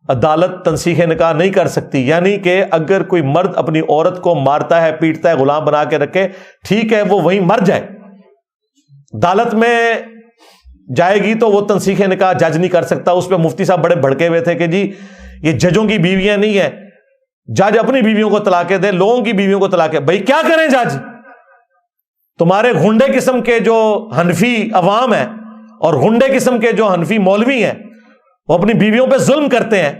عدالت تنسیخ نکاح نہیں کر سکتی، یعنی کہ اگر کوئی مرد اپنی عورت کو مارتا ہے، پیٹتا ہے، غلام بنا کے رکھے، ٹھیک ہے وہ وہیں مر جائے، عدالت میں جائے گی تو وہ تنسیخ نکاح جج نہیں کر سکتا۔ اس پہ مفتی صاحب بڑے بھڑکے ہوئے تھے کہ جی یہ ججوں کی بیویاں نہیں ہیں، جج اپنی بیویوں کو طلاقیں دے، لوگوں کی بیویوں کو طلاقیں۔ بھائی کیا کریں جج؟ تمہارے غنڈے قسم کے جو حنفی عوام ہیں اور غنڈے قسم کے جو حنفی مولوی ہیں وہ اپنی بیویوں پہ ظلم کرتے ہیں،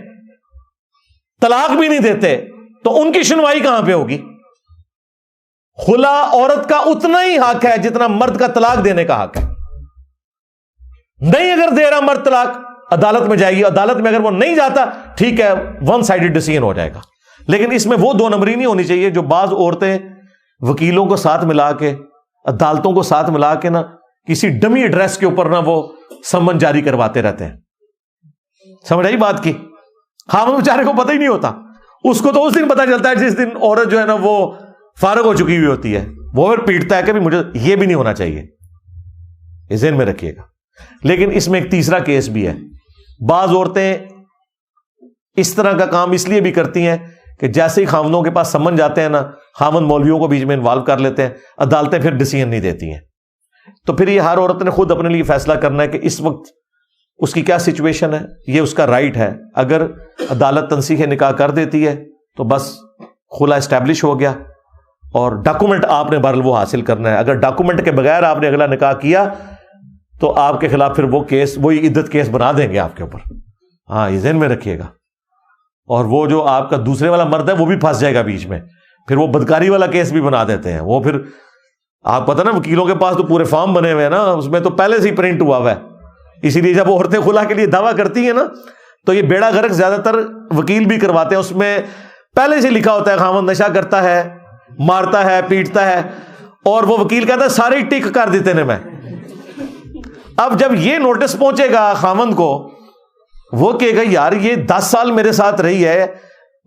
طلاق بھی نہیں دیتے، تو ان کی سنوائی کہاں پہ ہوگی؟ خلا عورت کا اتنا ہی حق ہے جتنا مرد کا طلاق دینے کا حق ہے۔ نہیں اگر دے رہا مرد طلاق، عدالت میں جائے گی، عدالت میں اگر وہ نہیں جاتا، ٹھیک ہے ون سائیڈڈ ڈیسیژن ہو جائے گا۔ لیکن اس میں وہ دو نمبری نہیں ہونی چاہیے جو بعض عورتیں وکیلوں کو ساتھ ملا کے، عدالتوں کو ساتھ ملا کے نا کسی ڈمی ایڈریس کے اوپر نا وہ سمن جاری کرواتے رہتے ہیں۔ سمجھ آئی بات کی؟ ہاں وہ بیچارے کو پتہ ہی نہیں ہوتا، اس کو تو اس دن پتہ چلتا ہے جس دن عورت جو ہے نا وہ فارغ ہو چکی ہوئی ہوتی ہے، وہ پھر پیٹتا ہے کہ مجھے یہ بھی نہیں ہونا چاہیے، یہ ذہن میں رکھیے گا۔ لیکن اس میں ایک تیسرا کیس بھی ہے، بعض عورتیں اس طرح کا کام اس لیے بھی کرتی ہیں کہ جیسے ہی خاوندوں کے پاس سمن جاتے ہیں نا، خاوند مولویوں کو بیچ میں انوالو کر لیتے ہیں، عدالتیں پھر ڈیسیژن نہیں دیتی ہیں۔ تو پھر یہ ہر عورت نے خود اپنے لیے فیصلہ کرنا ہے کہ اس وقت اس کی کیا سچویشن ہے، یہ اس کا رائٹ ہے۔ اگر عدالت تنسیخ نکاح کر دیتی ہے تو بس خلا اسٹیبلش ہو گیا، اور ڈاکومنٹ آپ نے بہرحال وہ حاصل کرنا ہے۔ اگر ڈاکومنٹ کے بغیر آپ نے اگلا نکاح کیا تو آپ کے خلاف پھر وہ کیس، وہی عدت کیس بنا دیں گے آپ کے اوپر، ہاں یہ ذہن میں رکھیے گا۔ اور وہ جو آپ کا دوسرے والا مرد ہے وہ بھی پھنس جائے گا بیچ میں، پھر وہ بدکاری والا کیس بھی بنا دیتے ہیں۔ وہ پھر آپ پتہ نا وکیلوں کے پاس تو پورے فارم بنے ہوئے ہیں نا، اس میں تو پہلے سے ہی پرنٹ ہوا ہوا ہے، اسی لیے جب عورتیں خلا کے لیے دعویٰ کرتی ہیں نا تو یہ بیڑا غرق زیادہ تر وکیل بھی کرواتے ہیں، اس میں پہلے سے لکھا ہوتا ہے خاوند نشہ کرتا ہے، مارتا ہے، پیٹتا ہے، اور وہ وکیل کہتا ہے سارے ٹک کر دیتے نے میں۔ اب جب یہ نوٹس پہنچے گا خاوند کو، وہ کہے گا یار یہ 10 سال میرے ساتھ رہی ہے،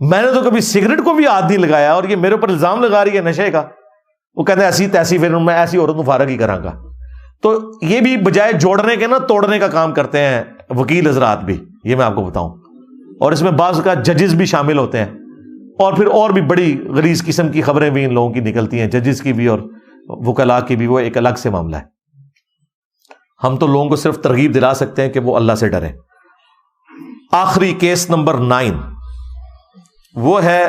میں نے تو کبھی سگریٹ کو بھی ہاتھ نہیں لگایا، اور یہ میرے اوپر الزام لگا رہی ہے نشے کا۔ وہ کہتے ہیں ایسی تیسی، پھر میں ایسی عورت کو فارغ ہی کراں گا۔ تو یہ بھی بجائے جوڑنے کے نا توڑنے کا کام کرتے ہیں وکیل حضرات بھی، یہ میں آپ کو بتاؤں۔ اور اس میں بعض کا ججز بھی شامل ہوتے ہیں، اور پھر اور بھی بڑی غلیظ قسم کی خبریں بھی ان لوگوں کی نکلتی ہیں، ججز کی بھی اور وکلاء کی بھی، وہ ایک الگ سے معاملہ ہے۔ ہم تو لوگوں کو صرف ترغیب دلا سکتے ہیں کہ وہ اللہ سے ڈریں۔ آخری کیس نمبر 9 وہ ہے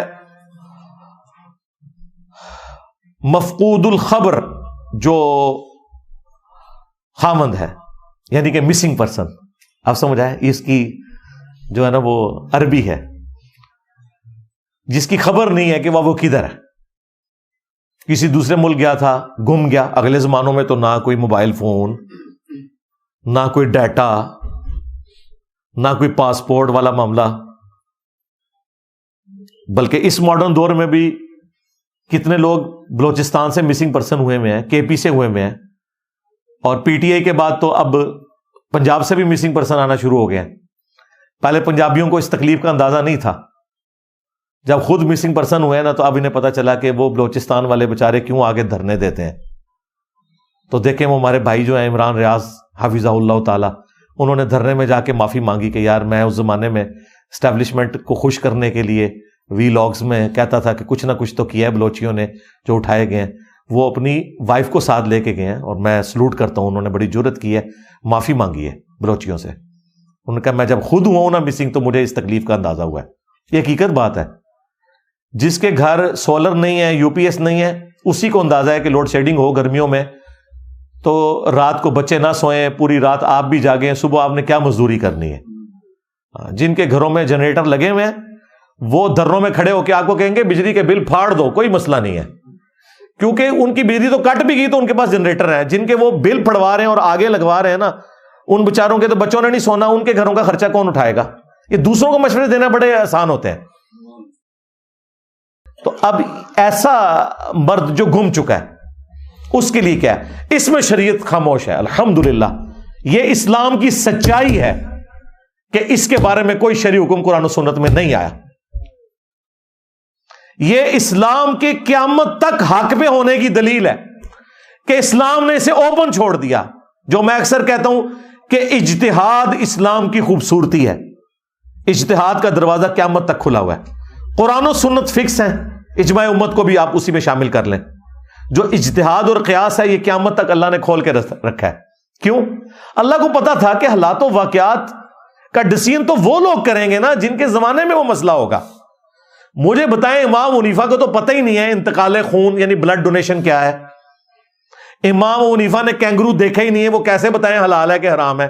مفقود الخبر، جو خاوند ہے، یعنی کہ مسنگ پرسن۔ آپ سمجھ آئے؟ اس کی جو ہے نا وہ عربی ہے، جس کی خبر نہیں ہے کہ وہ کدھر ہے، کسی دوسرے ملک گیا تھا، گم گیا۔ اگلے زمانوں میں تو نہ کوئی موبائل فون، نہ کوئی ڈیٹا، نہ کوئی پاسپورٹ والا معاملہ، بلکہ اس ماڈرن دور میں بھی کتنے لوگ بلوچستان سے مسنگ پرسن ہوئے ہوئے ہیں، کے پی سے ہوئے ہوئے ہیں، اور پی ٹی آئی کے بعد تو اب پنجاب سے بھی مسنگ پرسن آنا شروع ہو گئے ہیں۔ پہلے پنجابیوں کو اس تکلیف کا اندازہ نہیں تھا، جب خود مسنگ پرسن ہوئے نا تو اب انہیں پتا چلا کہ وہ بلوچستان والے بےچارے کیوں آگے دھرنے دیتے ہیں۔ تو دیکھیں وہ ہمارے بھائی جو ہیں عمران ریاض حفظہ اللہ تعالی، انہوں نے دھرنے میں جا کے معافی مانگی کہ یار میں اس زمانے میں اسٹیبلشمنٹ کو خوش کرنے کے لیے وی لاگز میں کہتا تھا کہ کچھ نہ کچھ تو کیا ہے بلوچیوں نے جو اٹھائے گئے ہیں۔ وہ اپنی وائف کو ساتھ لے کے گئے ہیں، اور میں سلوٹ کرتا ہوں، انہوں نے بڑی جرت کی ہے، معافی مانگی ہے بلوچیوں سے۔ انہوں نے کہا میں جب خود ہوا ہوں نا مسنگ تو مجھے اس تکلیف کا اندازہ ہوا ہے۔ یہ حقیقت بات ہے، جس کے گھر سولر نہیں ہے، یو پی ایس نہیں ہے، اسی کو اندازہ ہے کہ لوڈ شیڈنگ ہو گرمیوں میں تو رات کو بچے نہ سوئیں، پوری رات آپ بھی جاگیں، صبح آپ نے کیا مزدوری کرنی ہے۔ جن کے گھروں میں جنریٹر لگے ہوئے ہیں وہ دروں میں کھڑے ہو کے آپ کو کہیں گے بجلی کے بل پھاڑ دو، کوئی مسئلہ نہیں ہے، کیونکہ ان کی بجلی تو کٹ بھی گئی تو ان کے پاس جنریٹر ہے۔ جن کے وہ بل پھڑوا رہے ہیں اور آگے لگوا رہے ہیں نا، ان بچاروں کے تو بچوں نے نہیں سونا، ان کے گھروں کا خرچہ کون اٹھائے گا؟ یہ دوسروں کو مشورے دینا بڑے آسان ہوتے ہیں۔ تو اب ایسا مرد جو گم چکا ہے اس کے لیے کیا ہے؟ اس میں شریعت خاموش ہے، الحمدللہ۔ یہ اسلام کی سچائی ہے کہ اس کے بارے میں کوئی شرعی حکم قرآن و سنت میں نہیں آیا۔ یہ اسلام کے قیامت تک حق پہ ہونے کی دلیل ہے کہ اسلام نے اسے اوپن چھوڑ دیا۔ جو میں اکثر کہتا ہوں کہ اجتہاد اسلام کی خوبصورتی ہے، اجتہاد کا دروازہ قیامت تک کھلا ہوا ہے. قرآن و سنت فکس ہیں, اجماع امت کو بھی آپ اسی میں شامل کر لیں. جو اجتہاد اور قیاس ہے یہ قیامت تک اللہ نے کھول کے رکھا ہے. کیوں؟ اللہ کو پتا تھا کہ حالات و واقعات کا ڈسیزن تو وہ لوگ کریں گے نا جن کے زمانے میں وہ مسئلہ ہوگا. مجھے بتائیں, امام حنیفہ کو تو پتہ ہی نہیں ہے انتقال خون یعنی بلڈ ڈونیشن کیا ہے. امام حنیفہ نے کینگرو دیکھا ہی نہیں ہے, وہ کیسے بتائیں حلال ہے کہ حرام ہے.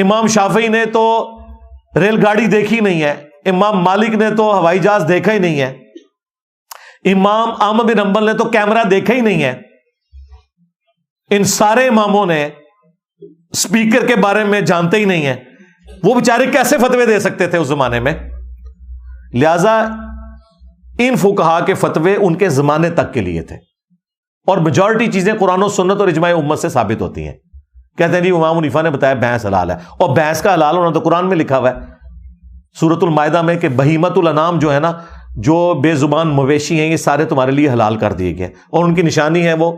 امام شافعی نے تو ریل گاڑی دیکھی نہیں ہے. امام مالک نے تو ہوائی جہاز دیکھا ہی نہیں ہے. امام احمد بن حنبل نے تو کیمرہ دیکھا ہی نہیں ہے. ان سارے اماموں نے اسپیکر کے بارے میں جانتے ہی نہیں ہیں. وہ بیچارے کیسے فتوے دے سکتے تھے اس زمانے میں؟ لہذا ان فقہا کے فتوے ان کے زمانے تک کے لیے تھے, اور میجورٹی چیزیں قرآن و سنت اور اجماع امت سے ثابت ہوتی ہیں. کہتے ہیں جی امام حنیفہ نے بتایا بھینس حلال ہے, اور بھینس کا حلال ہونا تو قرآن میں لکھا ہوا ہے سورۃ المائدہ میں کہ بہیمۃ الانعام جو ہے نا, جو بے زبان مویشی ہیں, یہ سارے تمہارے لیے حلال کر دیے گئے, اور ان کی نشانی ہے وہ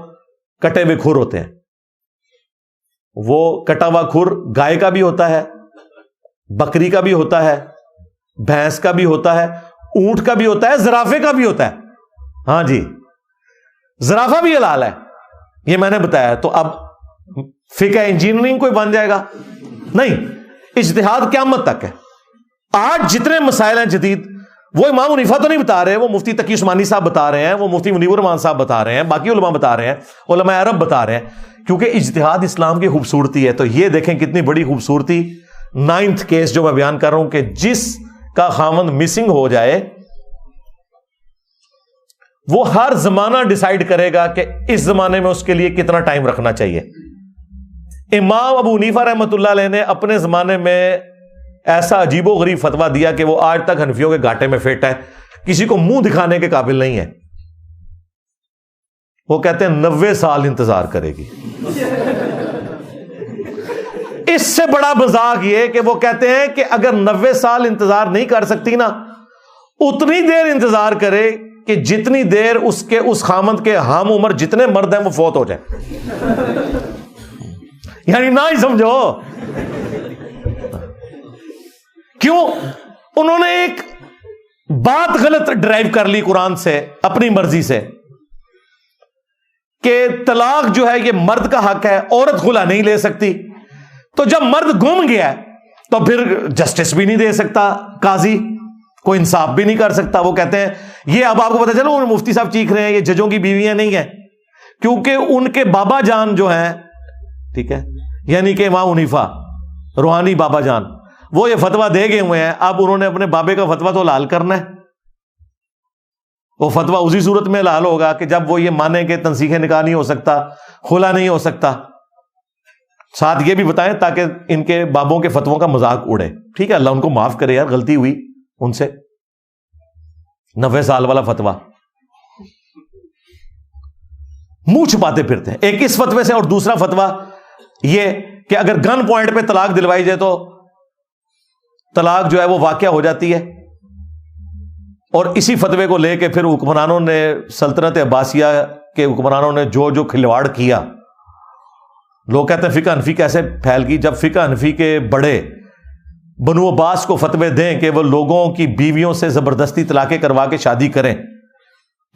کٹے ہوئے کھر ہوتے ہیں. وہ کٹا ہوا کھر گائے کا بھی ہوتا ہے, بکری کا بھی ہوتا ہے, بھینس کا بھی ہوتا ہے, اونٹ کا بھی ہوتا ہے, زرافے کا بھی ہوتا ہے. ہاں جی, زرافہ بھی حلال ہے, یہ میں نے بتایا. تو اب فقہ انجینئرنگ کوئی بن جائے گا؟ نہیں, اجتہاد قیامت تک ہے. آج جتنے مسائل ہیں جدید, وہ امام حنیفہ تو نہیں بتا رہے, وہ مفتی تقی عثمانی صاحب بتا رہے ہیں, وہ مفتی منیب الرحمان صاحب بتا رہے ہیں, باقی علماء بتا رہے ہیں, علماء عرب بتا رہے ہیں, کیونکہ اجتہاد اسلام کی خوبصورتی ہے. تو یہ دیکھیں کتنی بڑی خوبصورتی. 9th کیس جو میں بیان کر رہا ہوں کہ جس کا خاوند مسنگ ہو جائے, وہ ہر زمانہ ڈیسائیڈ کرے گا کہ اس زمانے میں اس کے لیے کتنا ٹائم رکھنا چاہیے. امام ابو حنیفہ رحمۃ اللہ علیہ نے اپنے زمانے میں ایسا عجیب و غریب فتویٰ دیا کہ وہ آج تک حنفیوں کے گھاٹے میں فٹ ہے, کسی کو منہ دکھانے کے قابل نہیں ہے. وہ کہتے ہیں 90 سال انتظار کرے گی. اس سے بڑا مذاق یہ کہ وہ کہتے ہیں کہ اگر 90 سال انتظار نہیں کر سکتی نا, اتنی دیر انتظار کرے کہ جتنی دیر اس خامند کے ہم عمر جتنے مرد ہیں وہ فوت ہو جائیں. یعنی نہ ہی سمجھو. کیوں؟ انہوں نے ایک بات غلط ڈرائیو کر لی قرآن سے اپنی مرضی سے کہ طلاق جو ہے یہ مرد کا حق ہے, عورت خلا نہیں لے سکتی. تو جب مرد گم گیا تو پھر جسٹس بھی نہیں دے سکتا قاضی, کوئی انصاف بھی نہیں کر سکتا. وہ کہتے ہیں یہ اب آپ کو پتا چلو مفتی صاحب چیخ رہے ہیں یہ ججوں کی بیویاں نہیں ہیں, کیونکہ ان کے بابا جان جو ہیں, ٹھیک ہے, یعنی کہ امام حنیفہ روحانی بابا جان, وہ یہ فتویٰ دے گئے ہوئے ہیں. اب انہوں نے اپنے بابے کا فتویٰ تو حلال کرنا ہے. وہ فتویٰ اسی صورت میں حلال ہوگا کہ جب وہ یہ مانے کہ تنسیخ نکاح نہیں ہو سکتا, خلا نہیں ہو سکتا. ساتھ یہ بھی بتائیں تاکہ ان کے بابوں کے فتووں کا مذاق اڑے. ٹھیک ہے, اللہ ان کو معاف کرے یار, غلطی ہوئی ان سے. 90 سال والا فتویٰ منہ چھپاتے پھرتے ہیں. ایک اس فتوے سے, اور دوسرا فتویٰ یہ کہ اگر گن پوائنٹ پہ طلاق دلوائی جائے تو طلاق جو ہے وہ واقع ہو جاتی ہے. اور اسی فتوے کو لے کے پھر حکمرانوں نے, سلطنت عباسیہ کے حکمرانوں نے جو کھلواڑ کیا. لوگ کہتے ہیں فقہ حنفی کیسے پھیل گئی, جب فقہ حنفی کے بڑے بنو عباس کو فتوے دیں کہ وہ لوگوں کی بیویوں سے زبردستی طلاقیں کروا کے شادی کریں,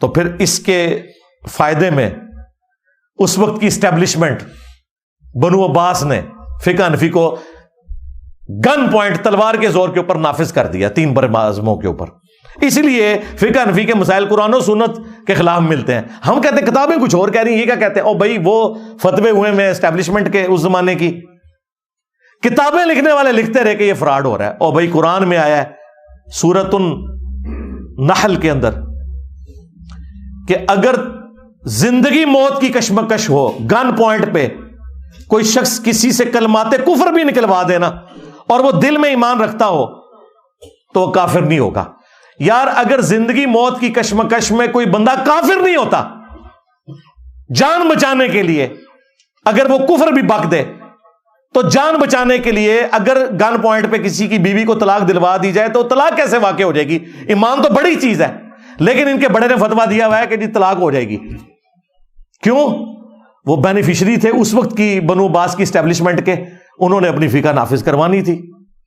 تو پھر اس کے فائدے میں اس وقت کی اسٹیبلشمنٹ بنو عباس نے فقہ حنفی کو گن پوائنٹ تلوار کے زور کے اوپر نافذ کر دیا 3 بر اعظموں کے اوپر. اسی لیے فقہ حنفی کے مسائل قرآن و سنت کے خلاف ملتے ہیں. ہم کہتے ہیں کتابیں کچھ اور کہہ رہی ہیں, یہ کیا کہتے ہیں؟ او بھائی وہ فتوے ہوئے میں اسٹیبلشمنٹ کے اس زمانے کی کتابیں لکھنے والے لکھتے رہے کہ یہ فراڈ ہو رہا ہے. او بھائی قرآن میں آیا ہے سورۃ النحل کے اندر کہ اگر زندگی موت کی کشمکش ہو, گن پوائنٹ پہ کوئی شخص کسی سے کلمات کفر بھی نکلوا دینا اور وہ دل میں ایمان رکھتا ہو تو وہ کافر نہیں ہوگا. یار اگر زندگی موت کی کشمکش میں کوئی بندہ کافر نہیں ہوتا, جان بچانے کے لیے اگر وہ کفر بھی بک دے تو جان بچانے کے لیے اگر گن پوائنٹ پہ کسی کی بیوی کو طلاق دلوا دی جائے تو طلاق کیسے واقع ہو جائے گی؟ ایمان تو بڑی چیز ہے, لیکن ان کے بڑے نے فتویٰ دیا ہوا ہے کہ جی طلاق ہو جائے گی. کیوں؟ وہ بینیفیشری تھے اس وقت کی بنو عباس کی اسٹیبلشمنٹ کے, انہوں نے اپنی فقہ نافذ کروانی تھی.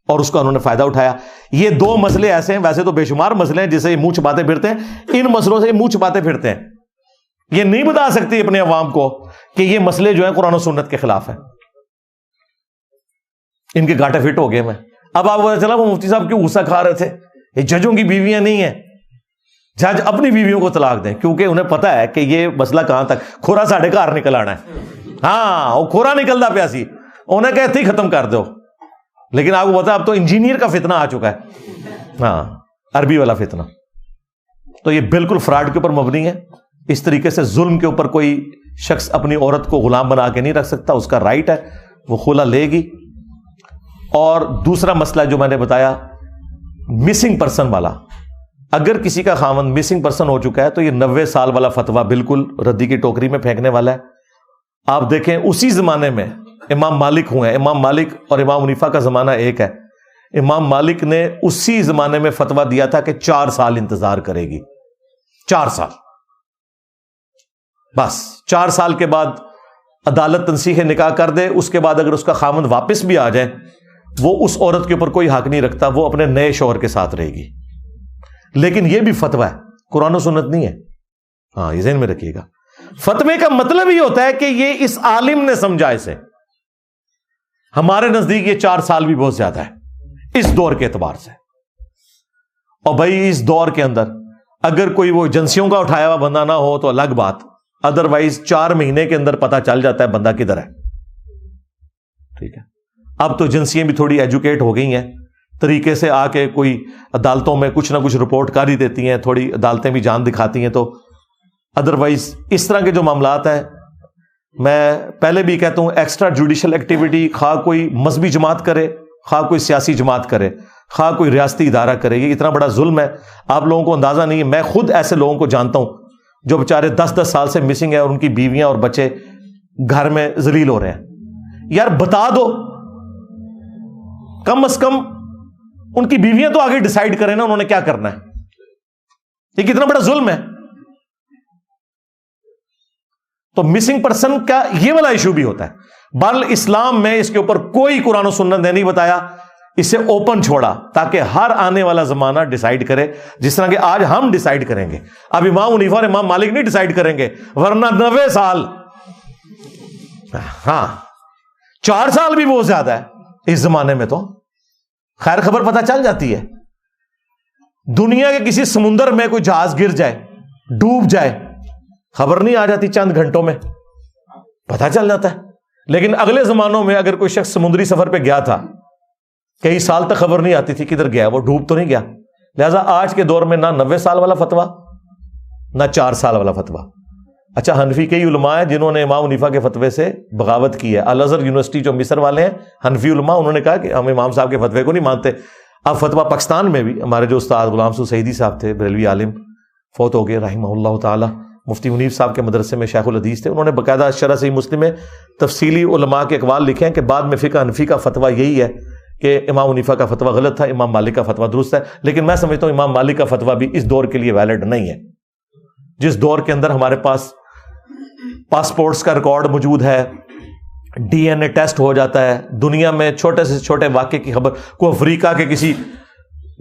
اور اس کا انہوں نے فائدہ اٹھایا. یہ دو مسئلے ایسے ہیں, ویسے تو بے شمار مسئلے ہیں جسے یہ منہ چھپاتے پھرتے ہیں, ان مسئلوں سے یہ منہ چھپاتے پھرتے ہیں. یہ نہیں بتا سکتی اپنے عوام کو کہ یہ مسئلے جو ہیں قرآن و سنت کے خلاف ہیں. ان کے گاٹے فٹ ہو گئے. میں اب آپ کو پتا چلا وہ مفتی صاحب کیوں غصہ کھا رہے تھے. یہ ججوں کی بیویاں نہیں ہیں, جج اپنی بیویوں کو طلاق دیں, کیونکہ انہیں پتا ہے کہ یہ مسئلہ کہاں تک, کھورا ساڑھے گھر نکل آنا ہے. ہاں وہ کھورا نکلتا پیا سی, انہیں کہتے ہی ختم کر دو. لیکن آپ کو پتا اب تو انجینئر کا فتنہ آ چکا ہے, ہاں عربی والا فتنہ. تو یہ بالکل فراڈ کے اوپر مبنی ہے. اس طریقے سے ظلم کے اوپر کوئی شخص اپنی عورت کو غلام بنا کے نہیں رکھ سکتا, اس کا رائٹ ہے, وہ خلا لے گی. اور دوسرا مسئلہ جو میں نے بتایا مسنگ پرسن والا, اگر کسی کا خاوند مسنگ پرسن ہو چکا ہے تو یہ 90 سال والا فتویٰ بالکل ردی کی ٹوکری میں پھینکنے والا ہے. آپ دیکھیں اسی زمانے میں امام مالک ہوئے ہیں, امام مالک اور امام حنیفہ کا زمانہ ایک ہے. امام مالک نے اسی زمانے میں فتویٰ دیا تھا کہ 4 سال انتظار کرے گی, 4 سال بس. 4 سال کے بعد عدالت تنسیخ نکاح کر دے, اس کے بعد اگر اس کا خاوند واپس بھی آ جائے وہ اس عورت کے اوپر کوئی حق نہیں رکھتا, وہ اپنے نئے شوہر کے ساتھ رہے گی. لیکن یہ بھی فتویٰ ہے, قرآن و سنت نہیں ہے. ہاں یہ ذہن میں رکھیے گا. فتوے کا مطلب یہ ہوتا ہے کہ یہ اس عالم نے سمجھا اسے. ہمارے نزدیک یہ 4 سال بھی بہت زیادہ ہے اس دور کے اعتبار سے. اور بھائی اس دور کے اندر اگر کوئی وہ ایجنسیوں کا اٹھایا ہوا بندہ نہ ہو تو الگ بات, ادروائز 4 مہینے کے اندر پتا چل جاتا ہے بندہ کدھر ہے. ٹھیک ہے, اب تو ایجنسیاں بھی تھوڑی ایجوکیٹ ہو گئی ہیں, طریقے سے آ کے کوئی عدالتوں میں کچھ نہ کچھ رپورٹ کر ہی دیتی ہیں, تھوڑی عدالتیں بھی جان دکھاتی ہیں. تو ادروائز اس طرح کے جو معاملات ہیں, میں پہلے بھی کہتا ہوں ایکسٹرا جوڈیشل ایکٹیویٹی خواہ کوئی مذہبی جماعت کرے, خواہ کوئی سیاسی جماعت کرے, خواہ کوئی ریاستی ادارہ کرے, یہ اتنا بڑا ظلم ہے آپ لوگوں کو اندازہ نہیں ہے. میں خود ایسے لوگوں کو جانتا ہوں جو بیچارے 10-10 سال سے مسنگ ہیں اور ان کی بیویاں اور بچے گھر میں ذلیل ہو رہے ہیں. یار بتا دو, کم از کم ان کی بیویاں تو آگے ڈیسائیڈ کریں نا انہوں نے کیا کرنا ہے. یہ کتنا بڑا ظلم ہے. تو مسنگ پرسن کا یہ والا ایشو بھی ہوتا ہے. بل اسلام میں اس کے اوپر کوئی قرآن و سنت نے نہیں بتایا, اسے اوپن چھوڑا تاکہ ہر آنے والا زمانہ ڈیسائیڈ کرے, جس طرح کہ آج ہم ڈیسائیڈ کریں گے. اب امام حنیفہ اور امام مالک نہیں ڈیسائیڈ کریں گے, ورنہ 90 سال, ہاں 4 سال بھی بہت زیادہ ہے اس زمانے میں. تو خیر خبر پتہ چل جاتی ہے. دنیا کے کسی سمندر میں کوئی جہاز گر جائے, ڈوب جائے, خبر نہیں آ جاتی, چند گھنٹوں میں پتہ چل جاتا ہے. لیکن اگلے زمانوں میں اگر کوئی شخص سمندری سفر پہ گیا تھا, کئی سال تک خبر نہیں آتی تھی کدھر گیا, وہ ڈوب تو نہیں گیا. لہذا آج کے دور میں نہ 90 سال والا فتویٰ نہ 4 سال والا فتویٰ. اچھا, حنفی کئی علماء ہیں جنہوں نے امام حنیفہ کے فتوے سے بغاوت کی ہے. الازہر یونیورسٹی جو مصر والے ہیں حنفی علماء, انہوں نے کہا کہ ہم امام صاحب کے فتوے کو نہیں مانتے. اب فتویٰ پاکستان میں بھی ہمارے جو استاد غلام سو سعیدی صاحب تھے, بریلوی عالم, فوت ہو گئے رحمہ اللہ تعالی. مفتی منیر صاحب کے مدرسے میں شیخ الحدیث تھے. انہوں نے باقاعدہ شرح صحیح مسلم میں تفصیلی علماء کے اقوال لکھے ہیں کہ بعد میں فقہ حنفی کا فتویٰ یہی ہے کہ امام حنیفہ کا فتویٰ غلط تھا, امام مالک کا فتویٰ درست ہے. لیکن میں سمجھتا ہوں امام مالک کا فتویٰ بھی اس دور کے لیے ویلڈ نہیں ہے. جس دور کے اندر ہمارے پاس پاسپورٹس کا ریکارڈ موجود ہے, ڈی این اے ٹیسٹ ہو جاتا ہے, دنیا میں چھوٹے سے چھوٹے واقعے کی خبر, کوئی افریقہ کے کسی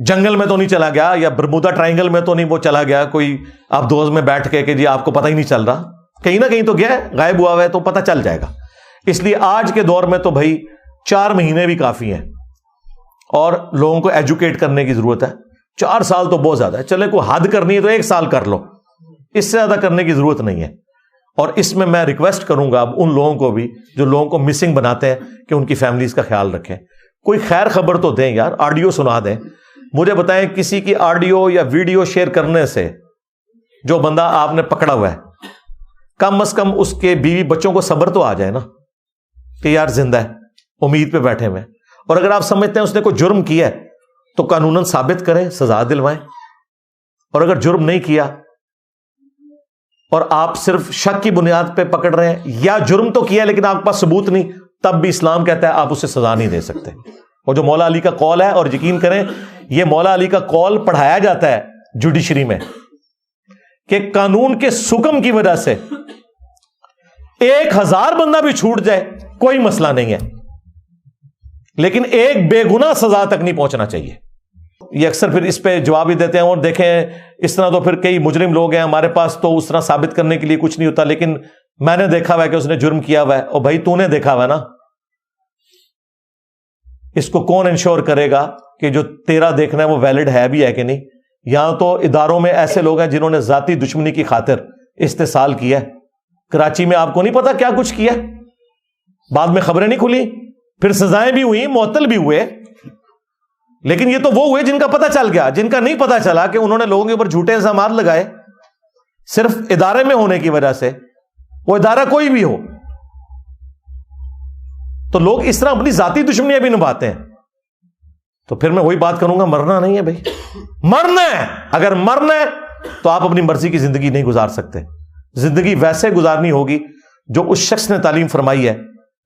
جنگل میں تو نہیں چلا گیا, یا برمودا ٹرائنگل میں تو نہیں وہ چلا گیا کوئی آپ دوست میں بیٹھ کے کہ جی آپ کو پتہ ہی نہیں چل رہا, کہیں نہ کہیں تو گیا, غائب ہوا ہے, تو پتہ چل جائے گا. اس لیے آج کے دور میں تو بھائی 4 مہینے بھی کافی ہیں, اور لوگوں کو ایجوکیٹ کرنے کی ضرورت ہے. 4 سال تو بہت زیادہ ہے, چلے کوئی حد کرنی ہے تو 1 سال کر لو, اس سے زیادہ کرنے کی ضرورت نہیں ہے. اور اس میں ریکویسٹ کروں گا اب ان لوگوں کو بھی جو لوگوں کو مسنگ بناتے ہیں کہ ان کی فیملیز کا خیال رکھیں. کوئی خیر خبر تو دیں یار, آڈیو سنا دیں. مجھے بتائیں کسی کی آڈیو یا ویڈیو شیئر کرنے سے جو بندہ آپ نے پکڑا ہوا ہے, کم از کم اس کے بیوی بچوں کو صبر تو آ جائے نا کہ یار زندہ ہے, امید پہ بیٹھے ہوئے. اور اگر آپ سمجھتے ہیں اس نے کوئی جرم کیا ہے تو قانوناً ثابت کریں, سزا دلوائیں. اور اگر جرم نہیں کیا اور آپ صرف شک کی بنیاد پہ پکڑ رہے ہیں, یا جرم تو کیا لیکن آپ کے پاس ثبوت نہیں, تب بھی اسلام کہتا ہے آپ اسے سزا نہیں دے سکتے. اور جو مولا علی کا قول ہے, اور یقین کریں یہ مولا علی کا قول پڑھایا جاتا ہے جوڈیشری میں, کہ قانون کے سکم کی وجہ سے 1000 بندہ بھی چھوٹ جائے کوئی مسئلہ نہیں ہے. لیکن ایک بے گناہ سزا تک نہیں پہنچنا چاہیے. یہ اکثر پھر اس پہ جواب ہی دیتے ہیں اور دیکھیں اس طرح تو پھر کئی مجرم لوگ ہیں ہمارے پاس تو اس طرح ثابت کرنے کے لیے کچھ نہیں ہوتا, لیکن میں نے دیکھا ہوا ہے کہ اس نے جرم کیا ہوا ہے. اور بھائی تو نے دیکھا ہوا ہے نا, اس کو کون انشور کرے گا کہ جو تیرا دیکھنا ہے وہ ویلڈ ہے بھی ہے کہ نہیں؟ یہاں تو اداروں میں ایسے لوگ ہیں جنہوں نے ذاتی دشمنی کی خاطر استحصال کیا ہے. کراچی میں آپ کو نہیں پتا کیا کچھ کیا, بعد میں خبریں نہیں کھلی, پھر سزائیں بھی ہوئی, معطل بھی ہوئے. لیکن یہ تو وہ ہوئے جن کا پتہ چل گیا. جن کا نہیں پتہ چلا کہ انہوں نے لوگوں کے اوپر جھوٹے الزامات لگائے صرف ادارے میں ہونے کی وجہ سے, وہ ادارہ کوئی بھی ہو, تو لوگ اس طرح اپنی ذاتی دشمنیاں بھی نبھاتے ہیں. تو پھر میں وہی بات کروں گا, مرنا نہیں ہے بھائی, مرنا ہے. اگر مرنا ہے تو آپ اپنی مرضی کی زندگی نہیں گزار سکتے. زندگی ویسے گزارنی ہوگی جو اس شخص نے تعلیم فرمائی ہے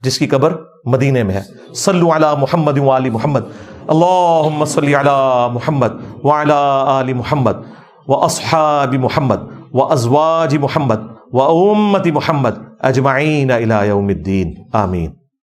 جس کی قبر مدینے میں ہے. صلو علی محمد وآل محمد, اللہم صلی علی محمد وعلی آل محمد واصحاب محمد وازواج محمد وامت محمد اجمعین الی یوم الدین, آمین.